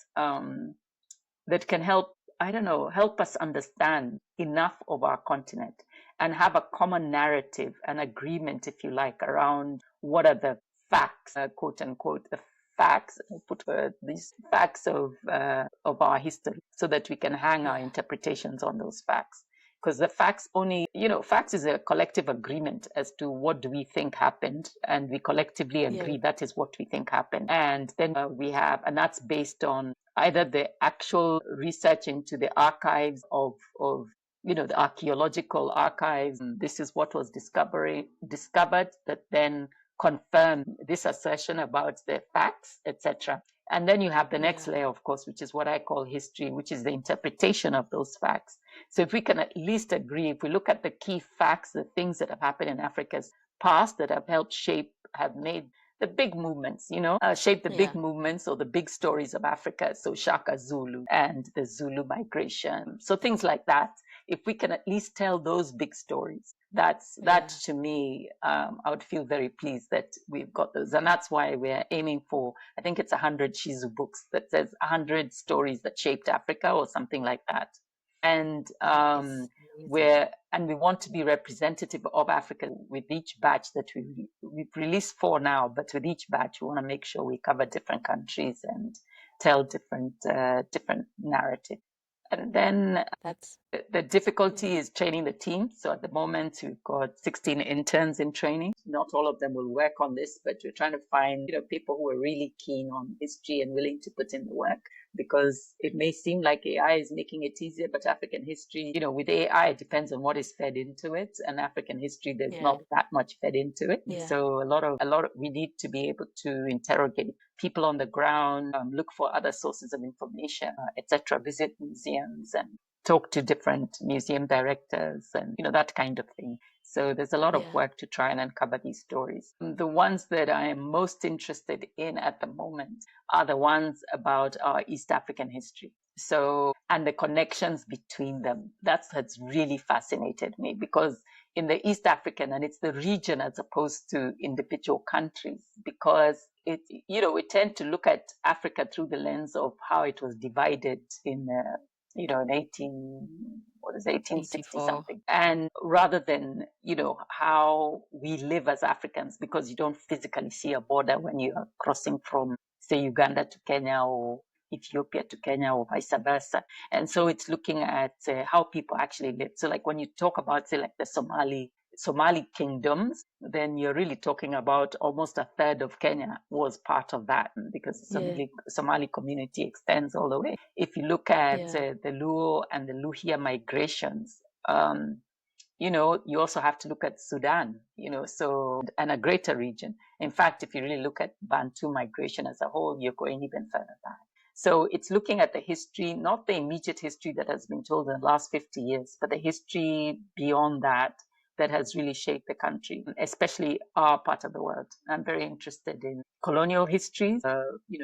that can help, I don't know, help us understand enough of our continent and have a common narrative, an agreement, if you like, around what are the facts, quote unquote, the facts, put these facts of our history, so that we can hang our Yeah. interpretations on those facts. Because the facts only, facts is a collective agreement as to what do we think happened, and we collectively Yeah. agree that is what we think happened. And then and that's based on either the actual research into the archives of the archaeological archives. And this is what was discovered that then confirmed this assertion about the facts, etc. And then you have the next Yeah. layer, of course, which is what I call history, which is the interpretation of those facts. So if we can at least agree, if we look at the key facts, the things that have happened in Africa's past that have helped have made the big movements, shape the big Yeah. movements or the big stories of Africa. So Shaka Zulu and the Zulu migration. So things like that. If we can at least tell those big stories, that Yeah. to me, I would feel very pleased that we've got those. And that's why we're aiming for, I think it's 100 Shizu books that says 100 stories that shaped Africa or something like that. And That is amazing. we want to be representative of Africa with each batch that we've released 4 now, but with each batch we want to make sure we cover different countries and tell different narrative. And then That's the yeah. difficulty is training the team. So at the moment, we've got 16 interns in training. Not all of them will work on this, but we're trying to find people who are really keen on history and willing to put in the work. Because it may seem like AI is making it easier, but African history, with AI, it depends on what is fed into it. And African history, there's Yeah. not that much fed into it. Yeah. So we need to be able to interrogate people on the ground, look for other sources of information, etc. Visit museums and talk to different museum directors and that kind of thing. So there's a lot of Yeah. work to try and uncover these stories. The ones that I am most interested in at the moment are the ones about our East African history. So, and the connections between them. That's really fascinated me, because in the East African, and it's the region as opposed to individual countries, because we tend to look at Africa through the lens of how it was divided in in 1860 84. something. And rather than, how we live as Africans, because you don't physically see a border when you are crossing from, say, Uganda to Kenya or Ethiopia to Kenya or vice versa. And so it's looking at how people actually live. So like when you talk about, say, like the Somali kingdoms, then you're really talking about almost a third of Kenya was part of that, because the Yeah. Somali community extends all the way. If you look at Yeah. the Luo and the Luhia migrations, you also have to look at Sudan, and a greater region. In fact, if you really look at Bantu migration as a whole, you're going even further back. So it's looking at the history, not the immediate history that has been told in the last 50 years, but the history beyond that has really shaped the country, especially our part of the world. I'm very interested in colonial histories,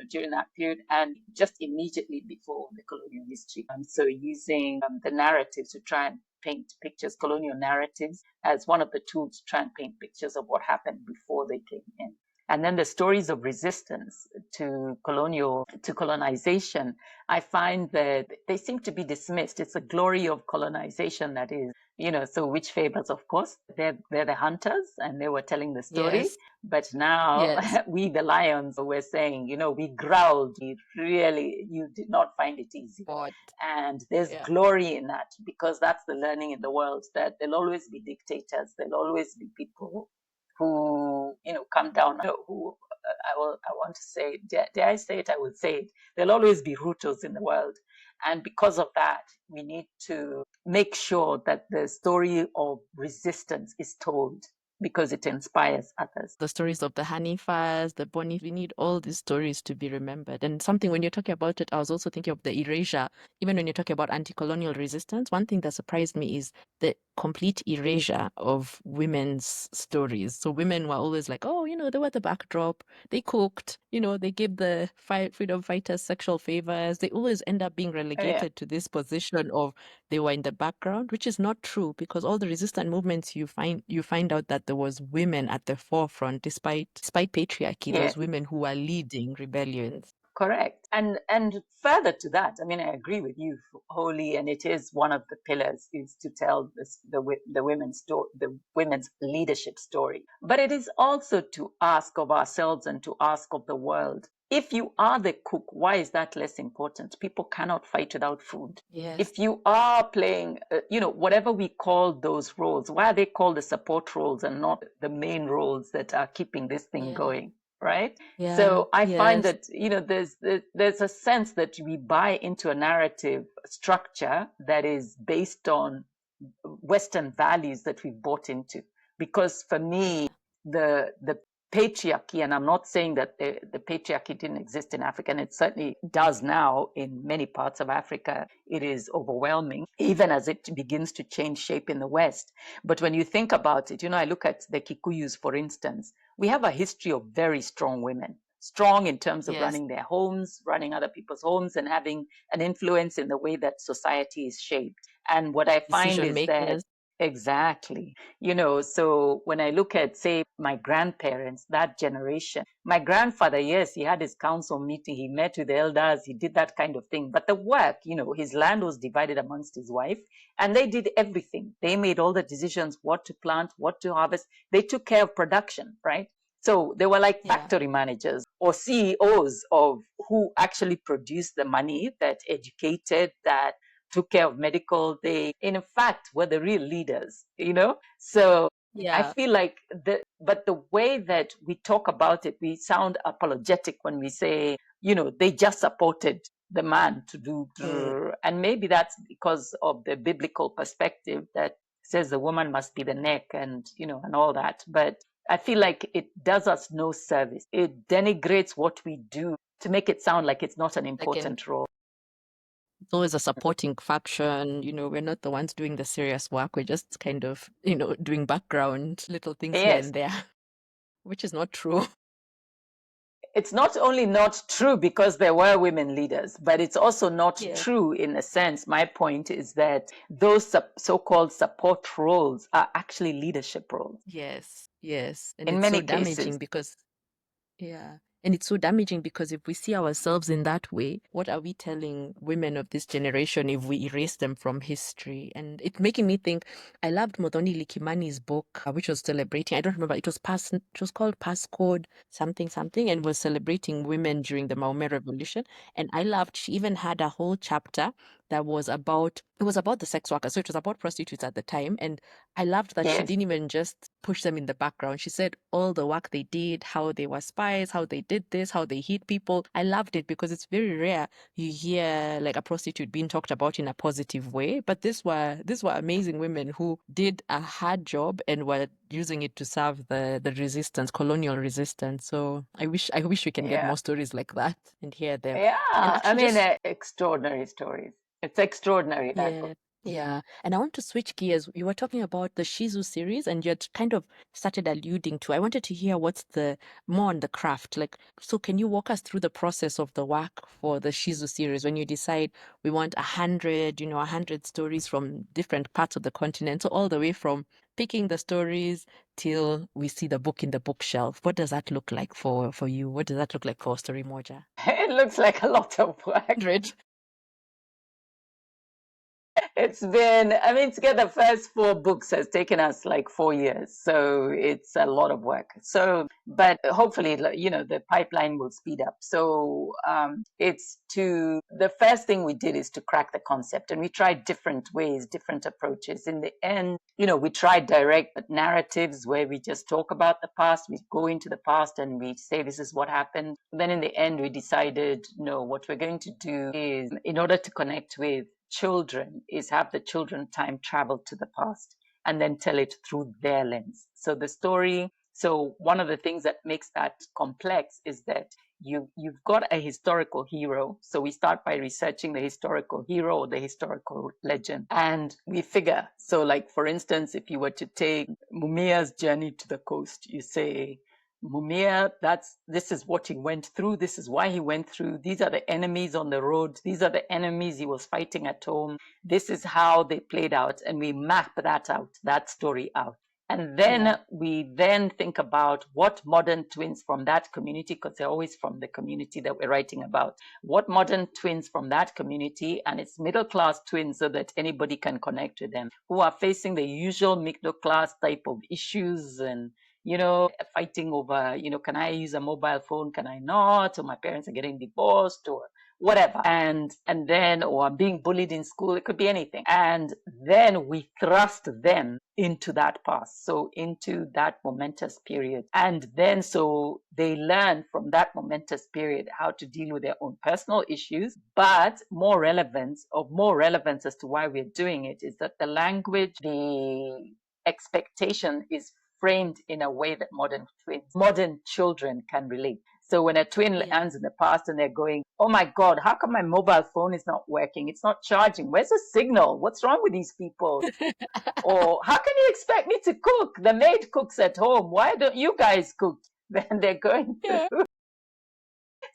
during that period and just immediately before the colonial history. So using the narratives to try and paint pictures, colonial narratives, as one of the tools to try and paint pictures of what happened before they came in. And then the stories of resistance to colonization, I find that they seem to be dismissed. It's the glory of colonization that is So which favors, of course, they're the hunters and they were telling the story. Yes. But now Yes. we, the lions, were saying, we growled. We really, you did not find it easy. But And there's yeah. glory in that, because that's the learning in the world, that there'll always be dictators. There'll always be people who, come down, who I want to say, dare I say it? I would say it. There'll always be Hutus in the world. And because of that, we need to make sure that the story of resistance is told, because it inspires others. The stories of the Hanifas, the Boni, we need all these stories to be remembered. And something, when you're talking about it, I was also thinking of the erasure. Even when you're talking about anti-colonial resistance, one thing that surprised me is the complete erasure of women's stories. So women were always like, oh, they were the backdrop. They cooked, they gave the freedom fighters sexual favors. They always end up being relegated to this position of they were in the background, which is not true, because all the resistance movements you find out that there was women at the forefront, despite patriarchy. There was women who were leading rebellions. Correct. And further to that, I mean, I agree with you wholly, and it is one of the pillars, is to tell the women's story, the women's leadership story. But it is also to ask of ourselves and to ask of the world. If you are the cook, why is that less important? People cannot fight without food. Yes. If you are playing, whatever we call those roles, why are they called the support roles and not the main roles that are keeping this thing going? Right? Yeah. So I find Yes. that, there's a sense that we buy into a narrative structure that is based on Western values that we've bought into. Because for me, the patriarchy, and I'm not saying that the patriarchy didn't exist in Africa, and it certainly does now in many parts of Africa. It is overwhelming, even as it begins to change shape in the West. But when you think about it, I look at the Kikuyus, for instance. We have a history of very strong women, strong in terms of running their homes, running other people's homes, and having an influence in the way that society is shaped. And what I find is that, exactly, so when I look at, say, my grandparents, that generation, my grandfather, yes, he had his council meeting, he met with the elders, he did that kind of thing. But the work, his land was divided amongst his wife, and they did everything. They made all the decisions, what to plant, what to harvest. They took care of production, right? So they were like factory managers or CEOs of who actually produced the money, that educated, that took care of medical. They, in fact, were the real leaders, So I feel like but the way that we talk about it, we sound apologetic when we say, they just supported the man to do, and maybe that's because of the biblical perspective that says the woman must be the neck and, and all that. But I feel like it does us no service. It denigrates what we do to make it sound like it's not an important role. It's always a supporting faction. We're not the ones doing the serious work. We're just kind of, doing background little things here and there, which is not true. It's not only not true because there were women leaders, but it's also not true in a sense. My point is that those so-called support roles are actually leadership roles. Yes, yes. And in it's many so damaging cases. because, and it's so damaging because if we see ourselves in that way, what are we telling women of this generation if we erase them from history? And it's making me think, I loved Muthoni Likimani's book, which was celebrating, I don't remember, it was called Passcode something, and was celebrating women during the Maumere Revolution. And I loved, she even had a whole chapter that was about, it was about the sex workers. So it was about prostitutes at the time. And I loved that she didn't even just push them in the background. She said all the work they did, how they were spies, how they did this, how they hit people. I loved it because it's very rare you hear like a prostitute being talked about in a positive way. But these were amazing women who did a hard job and were using it to serve the resistance, colonial resistance. So I wish we can get more stories like that and hear them. And I mean, extraordinary stories. It's extraordinary, that book. Yeah. And I want to switch gears. You were talking about the Shizu series and you had kind of started alluding to, I wanted to hear what's more on the craft. Like, so can you walk us through the process of the work for the Shizu series when you decide we want 100 stories from different parts of the continent, so all the way from picking the stories till we see the book in the bookshelf? What does that look like for you? What does that look like for StoryMoja? It looks like a lot of work. 100. It's been, I mean, to get the first 4 books has taken us like 4 years. So it's a lot of work. So, but hopefully, the pipeline will speed up. So the first thing we did is to crack the concept, and we tried different ways, different approaches. In the end, we tried direct narratives where we just talk about the past, we go into the past and we say this is what happened. Then in the end, we decided, no, what we're going to do is, in order to connect with children, is have the children time travel to the past and then tell it through their lens. So the story, so one of the things that makes that complex is that you've got a historical hero. So we start by researching the historical hero or the historical legend, and we figure. So, like for instance, if you were to take Mumia's journey to the coast, you say, Mumia, this is what he went through. This is why he went through. These are the enemies on the road. These are the enemies he was fighting at home. This is how they played out, and we map that out, that story out. And then we then think about what modern twins from that community, because they're always from the community that we're writing about, what modern twins from that community, and it's middle class twins so that anybody can connect with them, who are facing the usual middle class type of issues and fighting over, can I use a mobile phone? Can I not? Or my parents are getting divorced or whatever. And then, or I'm being bullied in school. It could be anything. And then we thrust them into that past. So into that momentous period. And then so they learn from that momentous period how to deal with their own personal issues. But more relevance as to why we're doing it is that the language, the expectation is framed in a way that modern children can relate. So when a twin lands in the past and they're going, oh my God, how come my mobile phone is not working? It's not charging. Where's the signal? What's wrong with these people? Or how can you expect me to cook? The maid cooks at home. Why don't you guys cook? Then they're going through.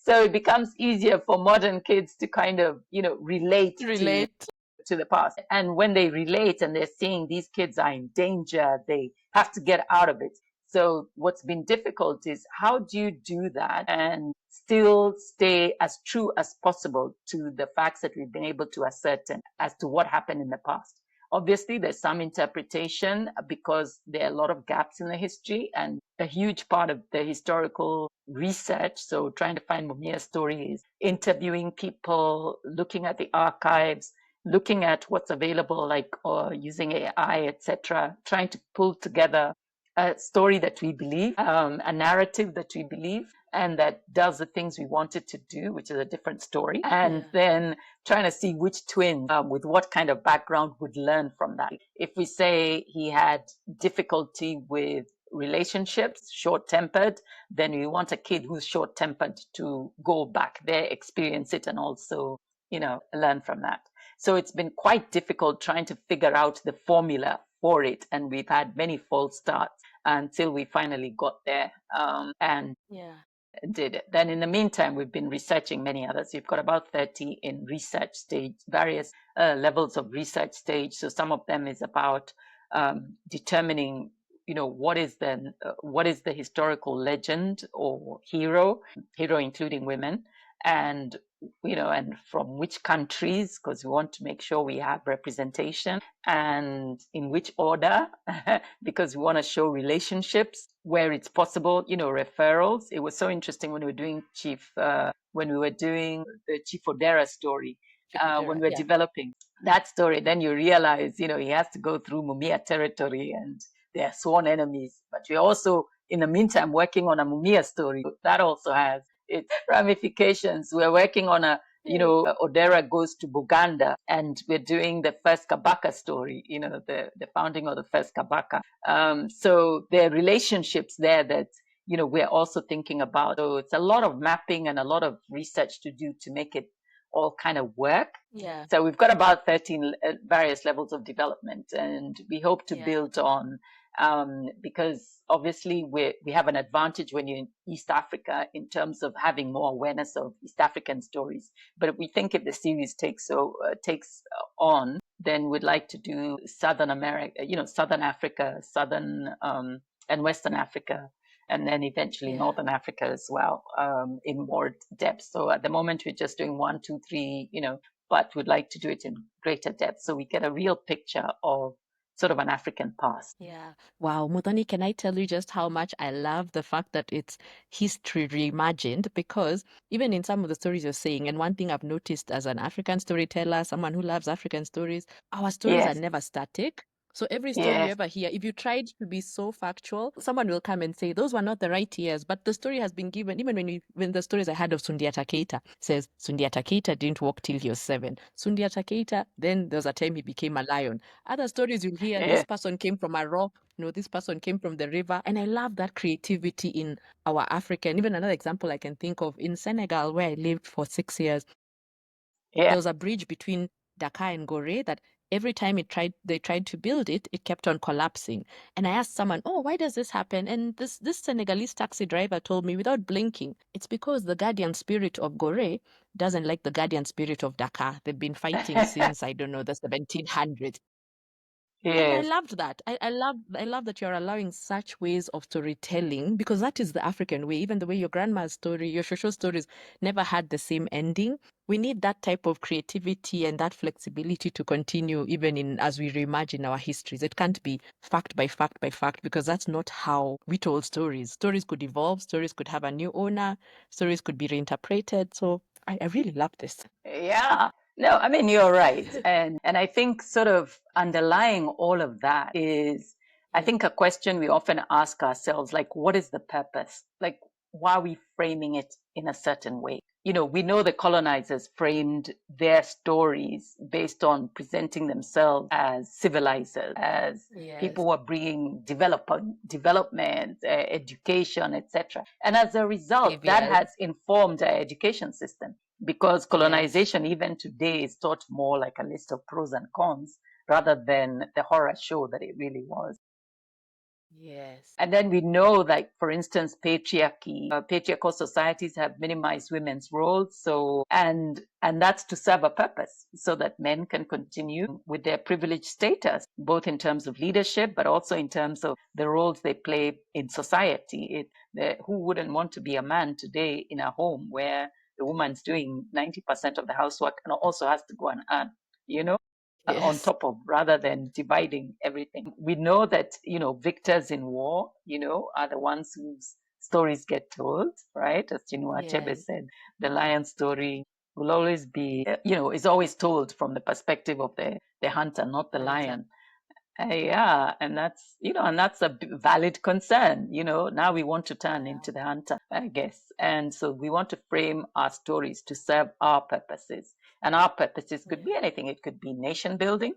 So it becomes easier for modern kids to kind of, relate to the past. And when they relate and they're seeing these kids are in danger, they have to get out of it. So what's been difficult is, how do you do that and still stay as true as possible to the facts that we've been able to ascertain as to what happened in the past? Obviously, there's some interpretation because there are a lot of gaps in the history, and a huge part of the historical research, so trying to find Mumia's story, is interviewing people, looking at the archives, looking at what's available, like using AI, etc., trying to pull together a story that we believe, a narrative that we believe, and that does the things we want it to do, which is a different story. And then trying to see which twin with what kind of background would learn from that. If we say he had difficulty with relationships, short-tempered, then we want a kid who's short-tempered to go back there, experience it, and also, learn from that. So it's been quite difficult trying to figure out the formula for it. And we've had many false starts until we finally got there and did it. Then in the meantime, we've been researching many others. We've got about 30 in research stage, various levels of research stage. So some of them is about determining, what is the historical legend or hero including women, and and from which countries, because we want to make sure we have representation, and in which order, because we want to show relationships where it's possible, referrals. It was so interesting when we were doing the Chief Odera story, when we were developing that story, then you realize, he has to go through Mumia territory and they're sworn enemies. But we're also, in the meantime, working on a Mumia story that also has its ramifications. We're working on Odera goes to Buganda, and we're doing the first Kabaka story, the founding of the first Kabaka. So there are relationships there that, we're also thinking about. So it's a lot of mapping and a lot of research to do to make it all kind of work. So we've got about 13 various levels of development, and we hope to build on, because obviously we have an advantage when you're in East Africa in terms of having more awareness of East African stories. But we think if the series takes on, then we'd like to do Southern America, Southern Africa, Southern and Western Africa, and then eventually Northern Africa as well, in more depth. So at the moment, we're just doing 1, 2, 3, but would like to do it in greater depth so we get a real picture of sort of an African past. Yeah. Wow, Muthoni, can I tell you just how much I love the fact that it's history reimagined? Because even in some of the stories you're saying, and one thing I've noticed as an African storyteller, someone who loves African stories, our stories are Yes, never static. So every story you yes, ever hear, if you tried to be so factual, someone will come and say those were not the right years. But the story has been given. Even when the stories I had of Sundiata Keita says Sundiata Keita didn't walk till he was 7. Sundiata Keita, then there was a time he became a lion. Other stories you'll hear this yes. person came from a rock, this person came from the river. And I love that creativity in our African. Even another example I can think of in Senegal, where I lived for 6 years, Yeah. there was a bridge between Dakar and Gorée that every time they tried to build it, it kept on collapsing. And I asked someone, "Oh, why does this happen?" And this Senegalese taxi driver told me without blinking, it's because the guardian spirit of Gorée doesn't like the guardian spirit of Dakar. They've been fighting since, I don't know, the 1700s. And I Yes. loved that. I love that you're allowing such ways of storytelling, because that is the African way. Even the way your grandma's story, your shosho stories never had the same ending. We need that type of creativity and that flexibility to continue even in as we reimagine our histories. It can't be fact by fact by fact, because that's not how we told stories. Stories could evolve, stories could have a new owner, stories could be reinterpreted. So I really love this. Yeah. No, I mean, you're right. And I think sort of underlying all of that is, I Yeah. think a question we often ask ourselves, like, what is the purpose? Like, why are we framing it in a certain way? We know the colonizers framed their stories based on presenting themselves as civilizers, as people Yes. who are bringing development, education, etc. And as a result, that Saviors. has informed our education system, because Yes. colonization, even today, is taught more like a list of pros and cons rather than the horror show that it really was. Yes. And then we know that, for instance, patriarchal societies have minimized women's roles. And that's to serve a purpose so that men can continue with their privileged status, both in terms of leadership, but also in terms of the roles they play in society. Who wouldn't want to be a man today in a home where the woman's doing 90% of the housework and also has to go and earn, you know? On Yes. top of, rather than dividing everything. We know that, victors in war, are the ones whose stories get told, right? As Chinua Achebe Yes. said, the lion story will always be, is always told from the perspective of the hunter, not the Hunter. lion. Yeah, and that's a valid concern. Now we want to turn Yeah. into the hunter, I guess. And so we want to frame our stories to serve our purposes. And our purposes could Yeah. be anything. It could be nation building.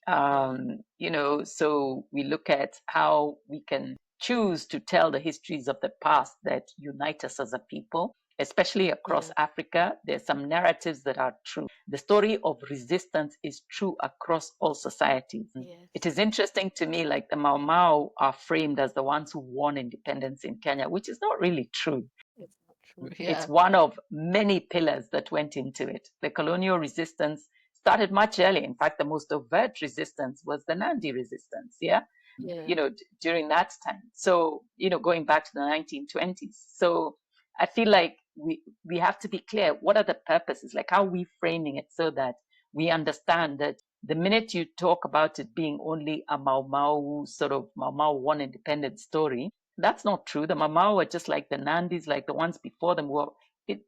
Yeah. So we look at how we can choose to tell the histories of the past that unite us as a people, especially across Yeah. Africa. There's some narratives that are true. The story of resistance is true across all societies. It Yes. is interesting to me, like the Mau Mau are framed as the ones who won independence in Kenya, which is not really true. It's not true. It's Yeah. one of many pillars that went into it. The colonial resistance started much earlier. In fact, the most overt resistance was the Nandi resistance, yeah, Yeah. during that time. So, going back to the 1920s. So I feel like we have to be clear, what are the purposes? Like, how are we framing it so that we understand that the minute you talk about it being only a Mau Mau sort of Mau Mau one independent story, that's not true. The Mau Mau were just like the Nandis, like the ones before them, were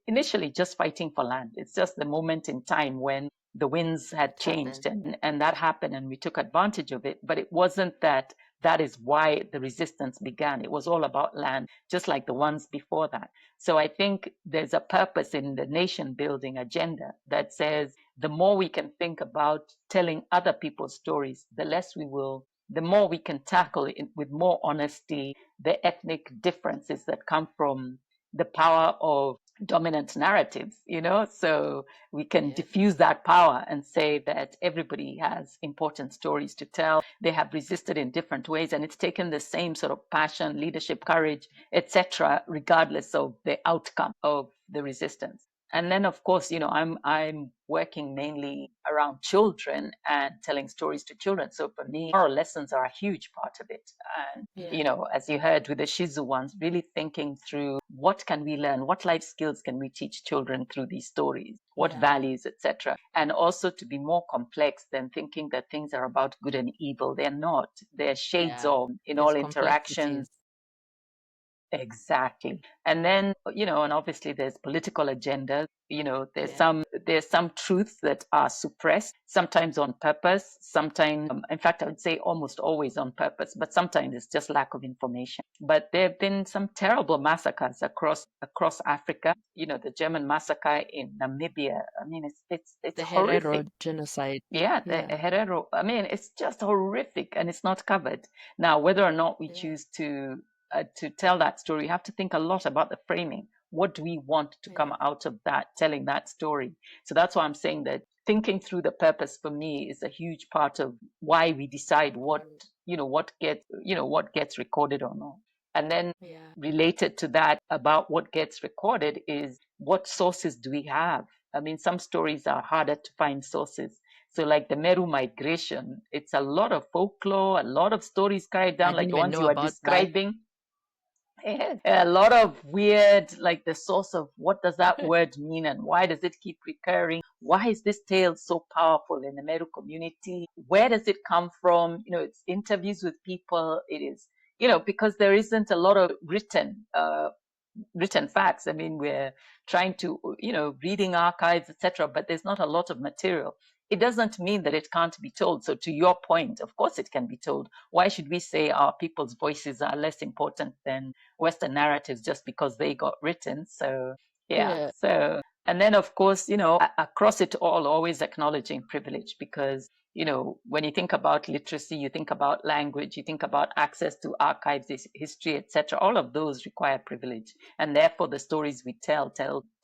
initially just fighting for land. It's just the moment in time when the winds had It changed, happened. and that happened, and we took advantage of it. But it wasn't that is why the resistance began. It was all about land, just like the ones before that. So I think there's a purpose in the nation building agenda that says the more we can think about telling other people's stories, the more we can tackle it with more honesty, the ethnic differences that come from the power of dominant narratives, so we can Yes. diffuse that power and say that everybody has important stories to tell. They have resisted in different ways, and it's taken the same sort of passion, leadership, courage, etc., regardless of the outcome of the resistance. And then, of course, I'm working mainly around children and telling stories to children. So for me, moral lessons are a huge part of it. And Yeah. as you heard with the Shizu ones, really thinking through what can we learn, what life skills can we teach children through these stories, what Yeah. values, etc. And also to be more complex than thinking that things are about good and evil. They're not. They're shades Yeah. of in There's all interactions. complexities. Exactly. And then, and obviously there's political agendas. There's Yeah. some truths that are suppressed, sometimes on purpose, sometimes, in fact, I would say almost always on purpose, but sometimes it's just lack of information. But there have been some terrible massacres across Africa. The German massacre in Namibia. I mean, it's The horrific. Herero genocide. Yeah, the Yeah. Herero. I mean, it's just horrific, and it's not covered. Now, whether or not we Yeah. choose to tell that story, we have to think a lot about the framing. What do we want to Yeah. come out of that, telling that story? So that's why I'm saying that thinking through the purpose for me is a huge part of why we decide Important. what gets recorded or not. And then Yeah. related to that about what gets recorded is what sources do we have? I mean, some stories are harder to find sources. So, like the Meru migration, it's a lot of folklore, a lot of stories carried I down, didn't like the even ones know you are about that. describing. A lot of weird, like the source of what does that word mean and why does it keep recurring? Why is this tale so powerful in the Meru community? Where does it come from? It's interviews with people. It is, because there isn't a lot of written facts. I mean, we're trying to, reading archives, etc., but there's not a lot of material. It doesn't mean that it can't be told. So, to your point, of course it can be told. Why should we say our people's voices are less important than Western narratives just because they got written? So, yeah. Yeah. So, and then, of course, across it all, always acknowledging privilege because when you think about literacy, you think about language, you think about access to archives, history, etc. All of those require privilege, and therefore the stories we tell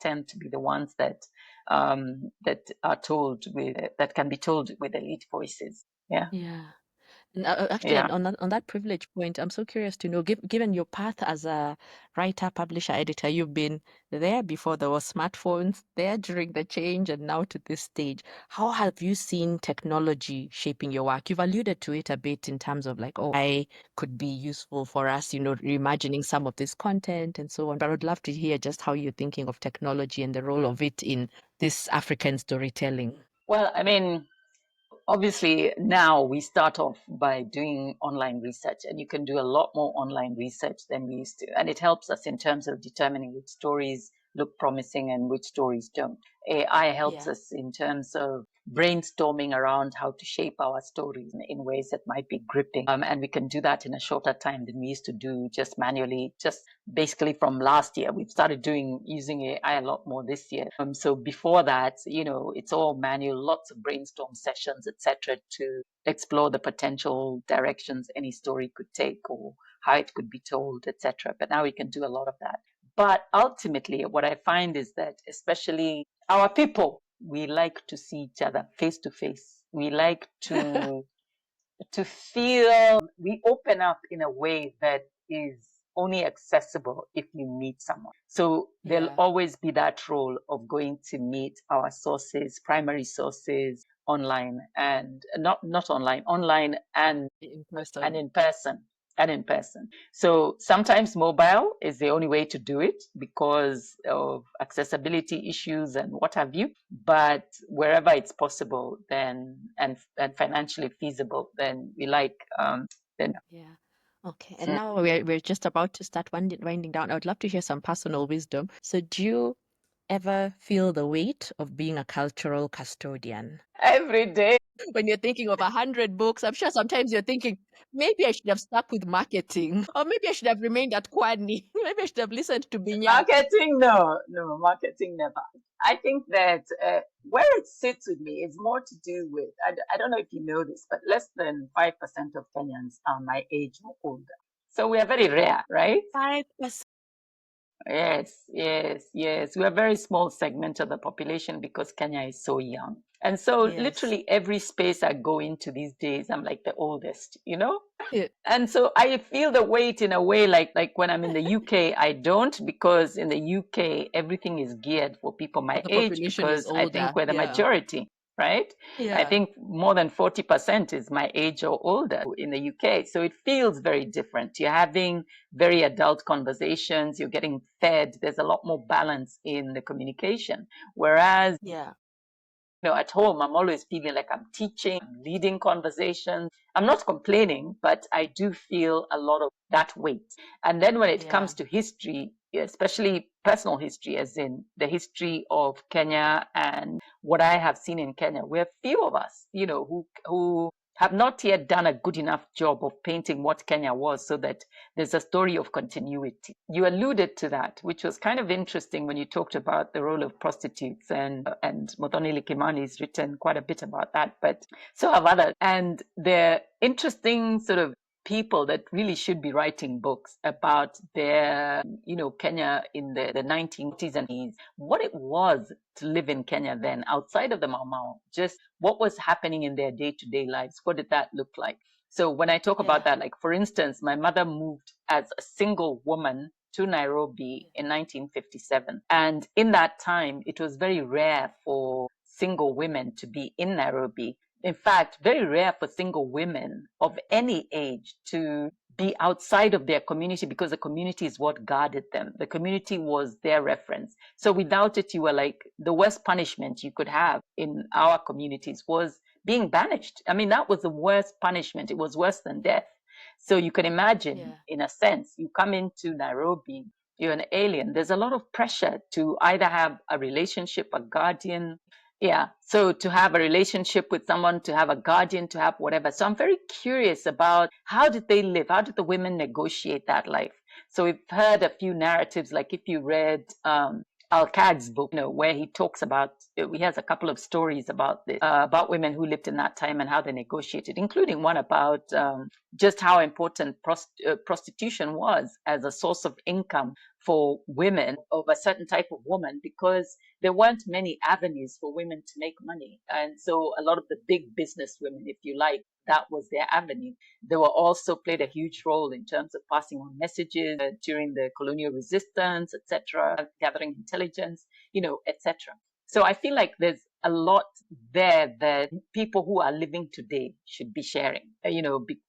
tend to be the ones that are told with that can be told with elite voices. Yeah, Yeah. And, actually, yeah. on that privilege point, I'm so curious to know, given your path as a writer, publisher, editor, you've been there before there were smartphones, there during the change, and now to this stage. How have you seen technology shaping your work? You've alluded to it a bit in terms of like, oh, I could be useful for us, reimagining some of this content and so on. But I would love to hear just how you're thinking of technology and the role of it in this African storytelling. Well, I mean, obviously now we start off by doing online research, and you can do a lot more online research than we used to, and it helps us in terms of determining which stories look promising and which stories don't. AI helps Yeah. us in terms of brainstorming around how to shape our stories in ways that might be gripping, and we can do that in a shorter time than we used to do just manually, just basically from last year. We've started using AI a lot more this year. So before that, it's all manual, lots of brainstorm sessions, etc., to explore the potential directions any story could take or how it could be told, etc. But now we can do a lot of that. But ultimately, what I find is that, especially our people, we like to see each other face to face. We like to feel we open up in a way that is only accessible if you meet someone. So there'll Yeah. always be that role of going to meet our sources, primary sources online and not online, online In and person. in person and in person. So sometimes mobile is the only way to do it because of accessibility issues and what have you. But wherever it's possible, then and financially feasible, then we like then. Yeah. Okay. And now we're just about to start winding down. I would love to hear some personal wisdom. So, do you ever feel the weight of being a cultural custodian? Every day. When you're thinking of 100 books, I'm sure sometimes you're thinking, maybe I should have stuck with marketing, or maybe I should have remained at Kwani. Maybe I should have listened to Binyang. Marketing, no, marketing never. I think that where it sits with me is more to do with, I don't know if you know this, but less than 5% of Kenyans are my age or older. So we are very rare, right? 5%. Yes, yes, yes. We're a very small segment of the population because Kenya is so young. And so Yes. literally every space I go into these days, I'm like the oldest, you know? Yeah. And so I feel the weight in a way like when I'm in the UK, I don't, because in the UK everything is geared for people my The age population is because I think older. we're the Yeah. majority, right? I Yeah. think more than 40% is my age or older in the UK. So it feels very different. You're having very adult conversations, you're getting fed, there's a lot more balance in the communication. Whereas Yeah. at home, I'm always feeling like I'm teaching, I'm leading conversations. I'm not complaining, but I do feel a lot of that weight. And then when it Yeah. comes to history, especially personal history, as in the history of Kenya and what I have seen in Kenya, we're few of us, who have not yet done a good enough job of painting what Kenya was so that there's a story of continuity. You alluded to that, which was kind of interesting when you talked about the role of prostitutes, and Muthoni Kimani's written quite a bit about that, but so have others. And they're interesting sort of people that really should be writing books about their, Kenya in the 1940s and 80s, what it was to live in Kenya then, outside of the Mau Mau, just what was happening in their day-to-day lives. What did that look like? So when I talk about Yeah. that, like for instance, my mother moved as a single woman to Nairobi in 1957. And in that time, it was very rare for single women to be in Nairobi. In fact, very rare for single women of any age to be outside of their community because the community is what guarded them. The community was their reference. So without it, you were like the worst punishment you could have in our communities was being banished. I mean, that was the worst punishment. It was worse than death. So you can imagine, Yeah. in a sense, you come into Nairobi, you're an alien. There's a lot of pressure to either have a relationship, a guardian. Yeah. So to have a relationship with someone, to have a guardian, to have whatever. So I'm very curious about how did they live? How did the women negotiate that life? So we've heard a few narratives, like if you read Al-Kad's book, where he talks about, he has a couple of stories about this, about women who lived in that time and how they negotiated, including one about just how important prostitution was as a source of income for women of a certain type of woman, because there weren't many avenues for women to make money. And so a lot of the big business women, if you like, that was their avenue. They were also played a huge role in terms of passing on messages during the colonial resistance, etc., gathering intelligence, etc. So I feel like there's a lot there that people who are living today should be sharing.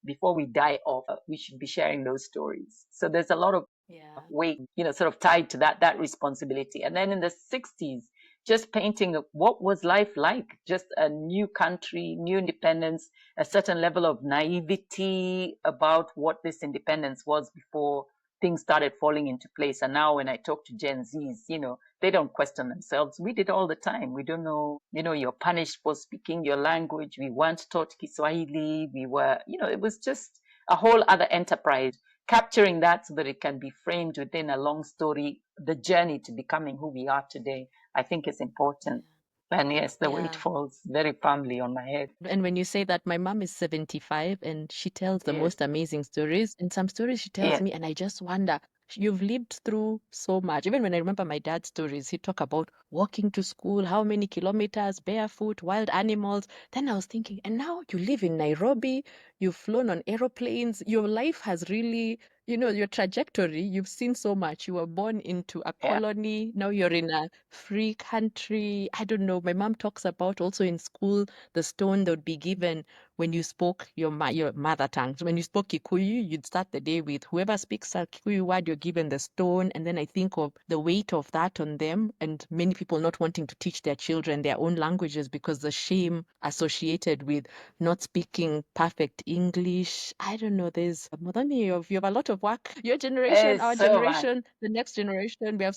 Before we die off, we should be sharing those stories. So there's a lot of Yeah. weight, sort of tied to that responsibility. And then in the 60s, just painting what was life like, just a new country, new independence, a certain level of naivety about what this independence was before things started falling into place. And now when I talk to Gen Zs, they don't question themselves. We did all the time. We don't know, you're punished for speaking your language. We weren't taught Kiswahili. We were, it was just a whole other enterprise. Capturing that so that it can be framed within a long story, the journey to becoming who we are today, I think is important. And yes, the weight Yeah. falls very firmly on my head. And when you say that, my mom is 75 and she tells the Yes, most amazing stories. And some stories she tells yes, me, and I just wonder, you've lived through so much. Even when I remember my dad's stories, he talk about walking to school, how many kilometers, barefoot, wild animals. Then I was thinking, and now you live in Nairobi, you've flown on aeroplanes, your life has really, your trajectory, you've seen so much. You were born into a yeah, colony, now you're in a free country. I don't know. My mom talks about also in school the stone that would be given when you spoke your mother tongue. So when you spoke Kikuyu, you'd start the day with whoever speaks a Kikuyu word, you're given the stone. And then I think of the weight of that on them, and many people not wanting to teach their children their own languages because the shame associated with not speaking perfect English. I don't know. There's more than you have a lot of work. Your generation, it's our so much. generation, the next generation. We have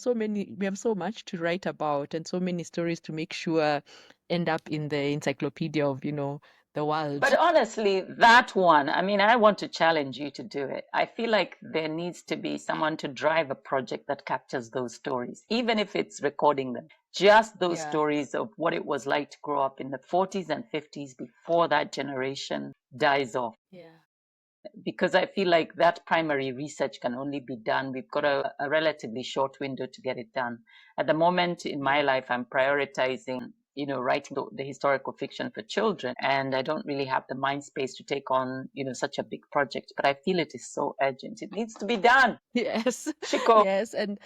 so much to write about and so many stories to make sure end up in the encyclopedia of, the But world. honestly, that one, I mean, I want to challenge you to do it. I feel like there needs to be someone to drive a project that captures those stories, even if it's recording them. Just those Yeah. stories of what it was like to grow up in the 40s and 50s before that generation dies off. Yeah. because I feel like that primary research can only be done. We've got a relatively short window to get it done. At the moment in my life, I'm prioritizing, writing the historical fiction for children, and I don't really have the mind space to take on, such a big project. But I feel it is so urgent. It needs to be done. Yes, Chico. yes, and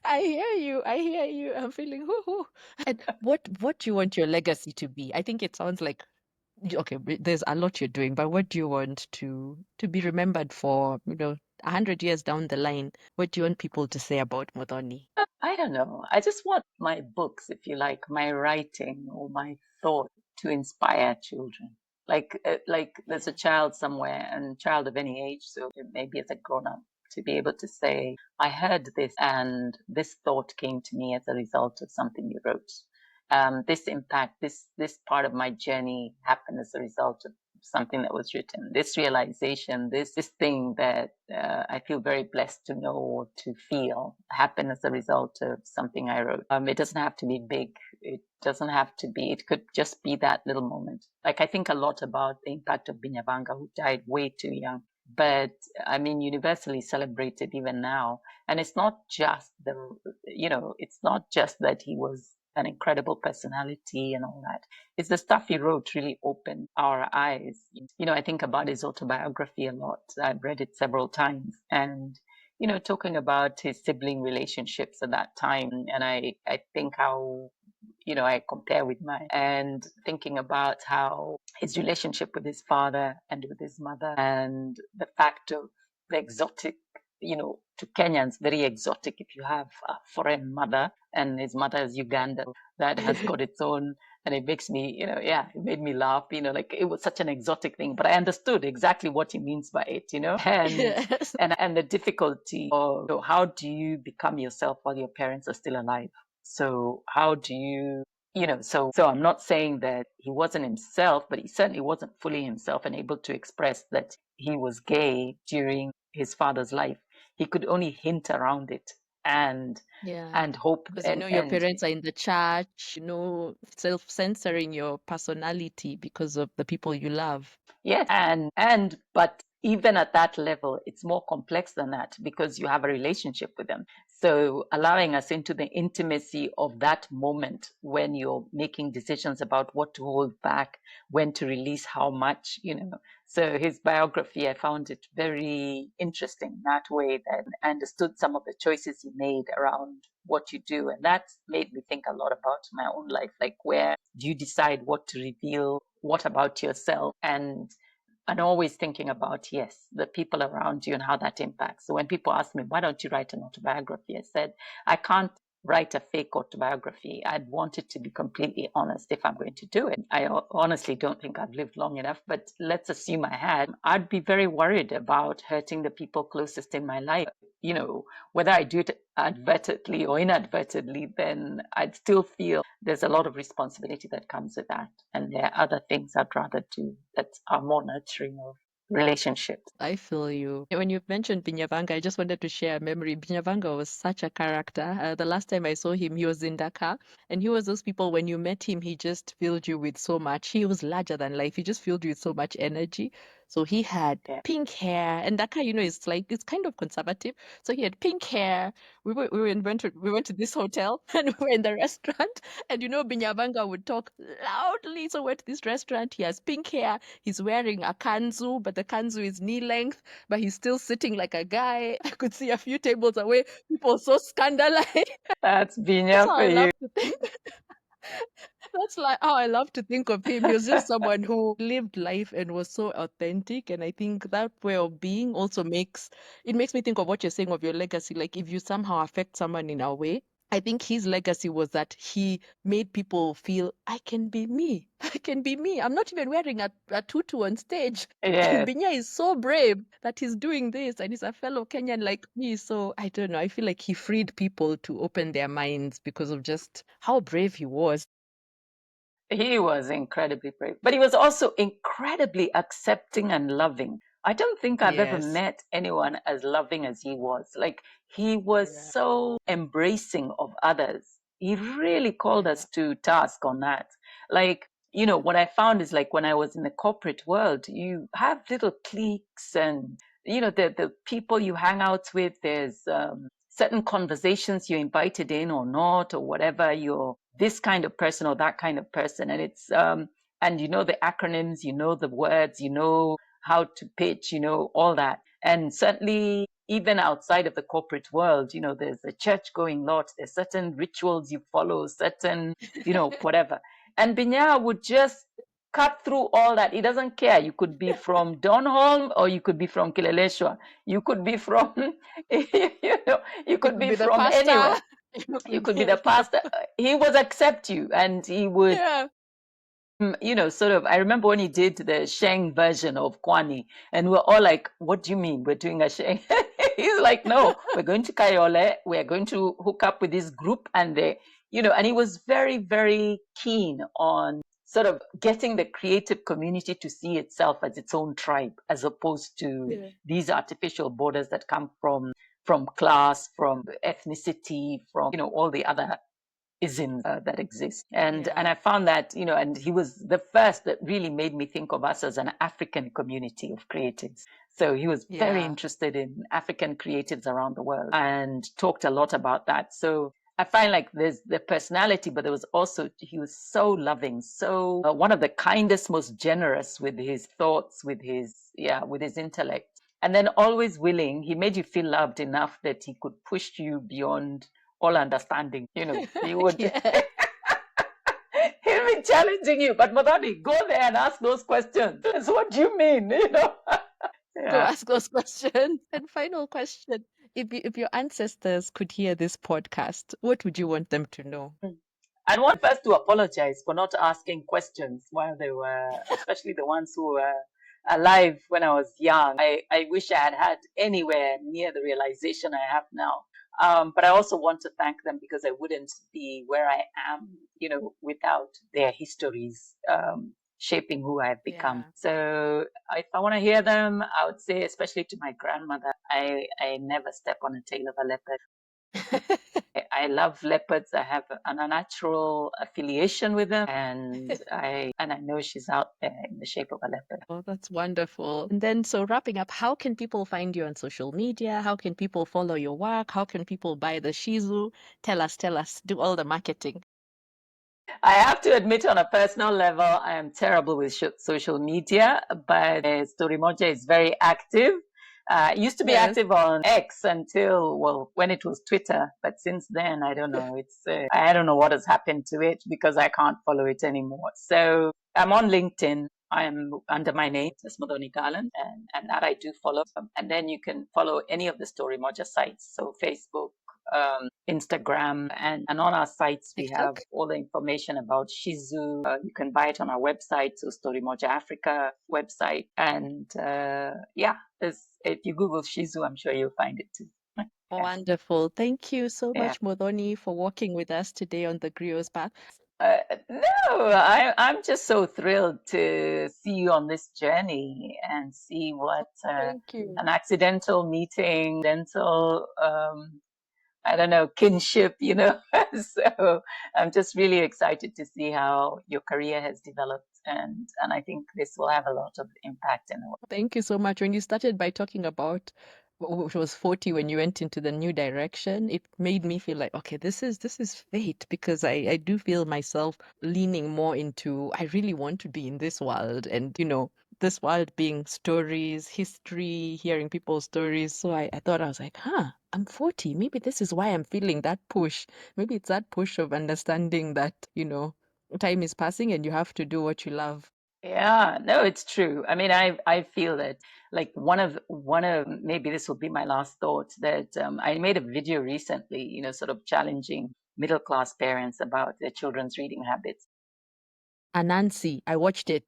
I hear you. I hear you. I'm feeling hoo hoo. And what do you want your legacy to be? I think it sounds like okay, there's a lot you're doing, but what do you want to be remembered for, 100 years down the line? What do you want people to say about Muthoni? I don't know. I just want my books, if you like, my writing or my thought to inspire children. Like there's a Yeah. child somewhere, and child of any age, so maybe as a grown up, to be able to say, I heard this and this thought came to me as a result of something you wrote. This impact, this part of my journey happened as a result of something that was written. This realization, this thing that I feel very blessed to know or to feel happened as a result of something I wrote. It doesn't have to be big. It doesn't have to be. It could just be that little moment. Like I think a lot about the impact of Binyavanga, who died way too young. But I mean, universally celebrated even now. And it's not just it's not just that he was an incredible personality and all that. It's the stuff he wrote really opened our eyes. I think about his autobiography a lot. I've read it several times, and talking about his sibling relationships at that time, and I think how I compare with mine, and thinking about how his relationship with his father and with his mother, and the fact of the exotic, to Kenyans, very exotic if you have a foreign mother, and his mother is Uganda, that has got its own, and it makes me, yeah, it made me laugh, like it was such an exotic thing, but I understood exactly what he means by it, and Yes. and the difficulty of how do you become yourself while your parents are still alive. So how do you, so I'm not saying that he wasn't himself, but he certainly wasn't fully himself and able to express that he was gay during his father's life. He could only hint around it and Yeah. and hope Because your and parents are in the church, self-censoring your personality because of the people you love. yes, and but even at that level, it's more complex than that because you have a relationship with them. So allowing us into the intimacy of that moment when you're making decisions about what to hold back, when to release how much. So his biography, I found it very interesting that way, that I understood some of the choices he made around what you do. And that made me think a lot about my own life, like where do you decide what to reveal, what about yourself, and always thinking about, yes, the people around you and how that impacts. So when people ask me, why don't you write an autobiography? I said, I can't write a fake autobiography. I'd want it to be completely honest if I'm going to do it. I honestly don't think I've lived long enough, but let's assume I had. I'd be very worried about hurting the people closest in my life. Whether I do it advertently or inadvertently, then I'd still feel there's a lot of responsibility that comes with that. And there are other things I'd rather do that are more nurturing of relationships. I feel you. When you mentioned Binyavanga, I just wanted to share a memory. Binyavanga was such a character. The last time I saw him, he was in Dakar, and he was those people, when you met him, he just filled you with so much. He was larger than life. He just filled you with so much energy. So he had Yeah. pink hair, and Dakar, it's kind of conservative. So he had pink hair. We went to this hotel, and we were in the restaurant, and Binyavanga would talk loudly. So we're at this restaurant. He has pink hair. He's wearing a kanzu, but the kanzu is knee length, but he's still sitting like a guy. I could see a few tables away, people so scandalized. That's That's Binya how for I you. love to think. That's like how I love to think of him. He was just someone who lived life and was so authentic. And I think that way of being also makes me think of what you're saying of your legacy. Like if you somehow affect someone in a way, I think his legacy was that he made people feel, I can be me. I can be me. I'm not even wearing a tutu on stage. And Yes. Binya is so brave that he's doing this and he's a fellow Kenyan like me. So I don't know. I feel like he freed people to open their minds because of just how brave he was. He was incredibly brave, but he was also incredibly accepting and loving. I don't think I've ever Yes. met anyone as loving as he was. Like, he was Yeah. so embracing of others. He really called Yeah. us to task on that. Like, what I found is like when I was in the corporate world, you have little cliques and, the people you hang out with, there's certain conversations you're invited in or not, or whatever, you're this kind of person or that kind of person. And and the acronyms, the words, how to pitch, all that. And certainly, even outside of the corporate world, there's a church going lot, there's certain rituals you follow, certain, whatever. And Binya would just cut through all that. He doesn't care. You could be from Donholm or you could be from Kileleshwa. You could be from, you You could could be be the from pastor. anywhere. You You could could be be, the pastor. He would accept you and he would yeah. sort of, I remember when he did the Sheng version of Kwani, and we're all like, what do you mean we're doing a Sheng? He's like, no, we're going to Kayole, we're going to hook up with this group, and and he was very, very keen on sort of getting the creative community to see itself as its own tribe, as opposed to Yeah. these artificial borders that come from class, from ethnicity, from all the other isms that exist. And Yeah. I found that, and he was the first that really made me think of us as an African community of creatives. So he was very Yeah. interested in African creatives around the world and talked a lot about that. So I find like there's the personality, but there was also, he was so loving, so one of the kindest, most generous with his thoughts, with his intellect. And then always willing, he made you feel loved enough that he could push you beyond all understanding. He would Yeah. he'll be challenging you. But Muthoni, go there and ask those questions. That's what do you mean? Go Yeah. ask those questions. And final question. If your ancestors could hear this podcast, what would you want them to know? And one first to apologize for not asking questions while they were, especially the ones who were alive when I was young. I wish I had had anywhere near the realization I have now. But I also want to thank them because I wouldn't be where I am, without their histories shaping who I've become. Yeah. So if I want to hear them, I would say, especially to my grandmother, I never step on the tail of a leopard. I love leopards. I have an unnatural affiliation with them, and I know she's out there in the shape of a leopard. Oh, that's wonderful. And then, so wrapping up, how can people find you on social media? How can people follow your work? How can people buy the Shizu? Tell us, do all the marketing. I have to admit, on a personal level, I am terrible with social media, but StoryMoja is very active. It used to be Yes. active on X until, well, when it was Twitter. But since then, I don't know. I don't know what has happened to it because I can't follow it anymore. So I'm on LinkedIn. I'm under my name, it's Muthoni Garland, and that I do follow. And then you can follow any of the StoryMoja sites. So Facebook, Instagram, and on our sites we have TikTok? all the information about Shizu. You can buy it on our website, so StoryMoja Africa website, and yeah, if you Google Shizu, I'm sure you'll find it too. Yeah, Wonderful. Thank you so yeah. much, Muthoni, for walking with us today on the Grio's Path. No, I'm just so thrilled to see you on this journey and see what Thank you. an accidental meeting, dental I don't know, kinship, So I'm just really excited to see how your career has developed. And I think this will have a lot of impact in the world. Thank you so much. When you started by talking about which was 40 when you went into the new direction, it made me feel like, okay, this is fate because I do feel myself leaning more into I really want to be in this world and this world being stories, history, hearing people's stories. So I thought I was like, I'm 40. Maybe this is why I'm feeling that push. Maybe it's that push of understanding that, time is passing and you have to do what you love. Yeah, no, it's true. I mean, I feel that like one of maybe this will be my last thought that I made a video recently, sort of challenging middle class parents about their children's reading habits. Anansi, I watched it.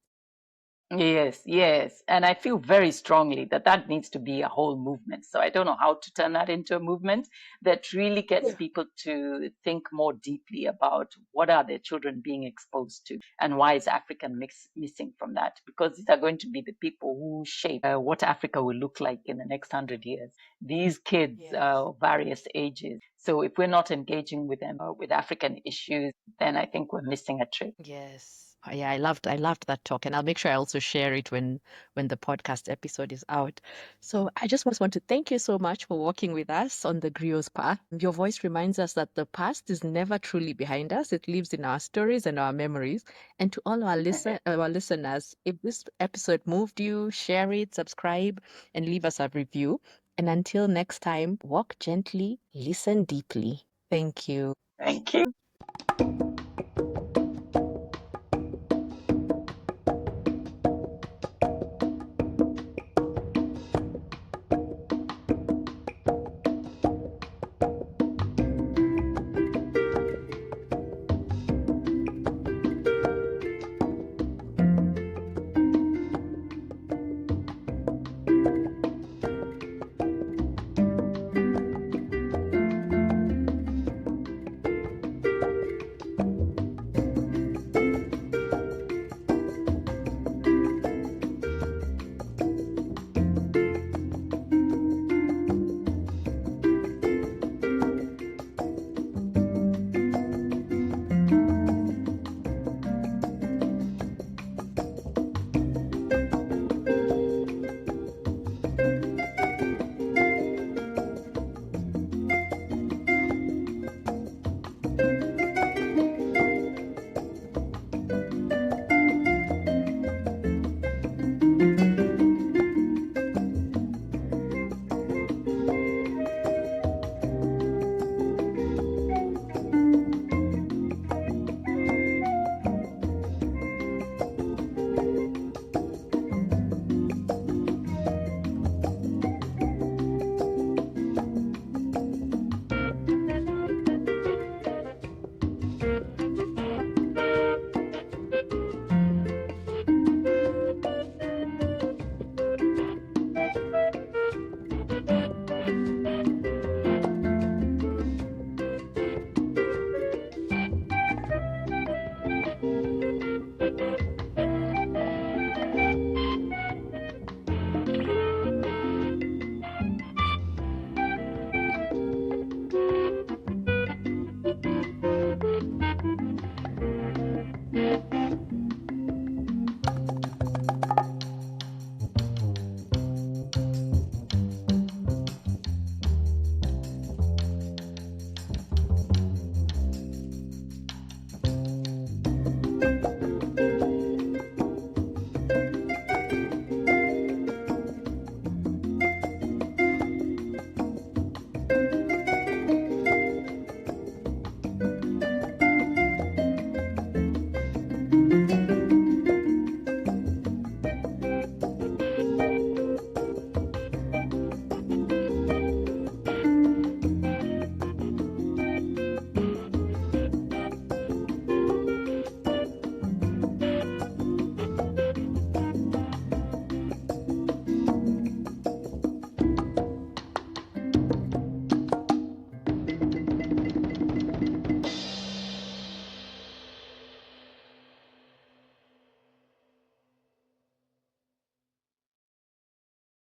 Yes, yes. And I feel very strongly that that needs to be a whole movement. So I don't know how to turn that into a movement that really gets Yeah. people to think more deeply about what are their children being exposed to and why is Africa missing from that? Because these are going to be the people who shape what Africa will look like in the next 100 years. These kids, Yes. various ages. So if we're not engaging with them with African issues, then I think we're missing a trick. Yes. Yeah, I loved that talk, and I'll make sure I also share it when the podcast episode is out. So I just want to thank you so much for walking with us on the griot's path. Your voice reminds us that the past is never truly behind us. It lives in our stories and our memories. And to all our listeners, if this episode moved you, share it, subscribe, and leave us a review. And until next time, walk gently, listen deeply. Thank you. Thank you.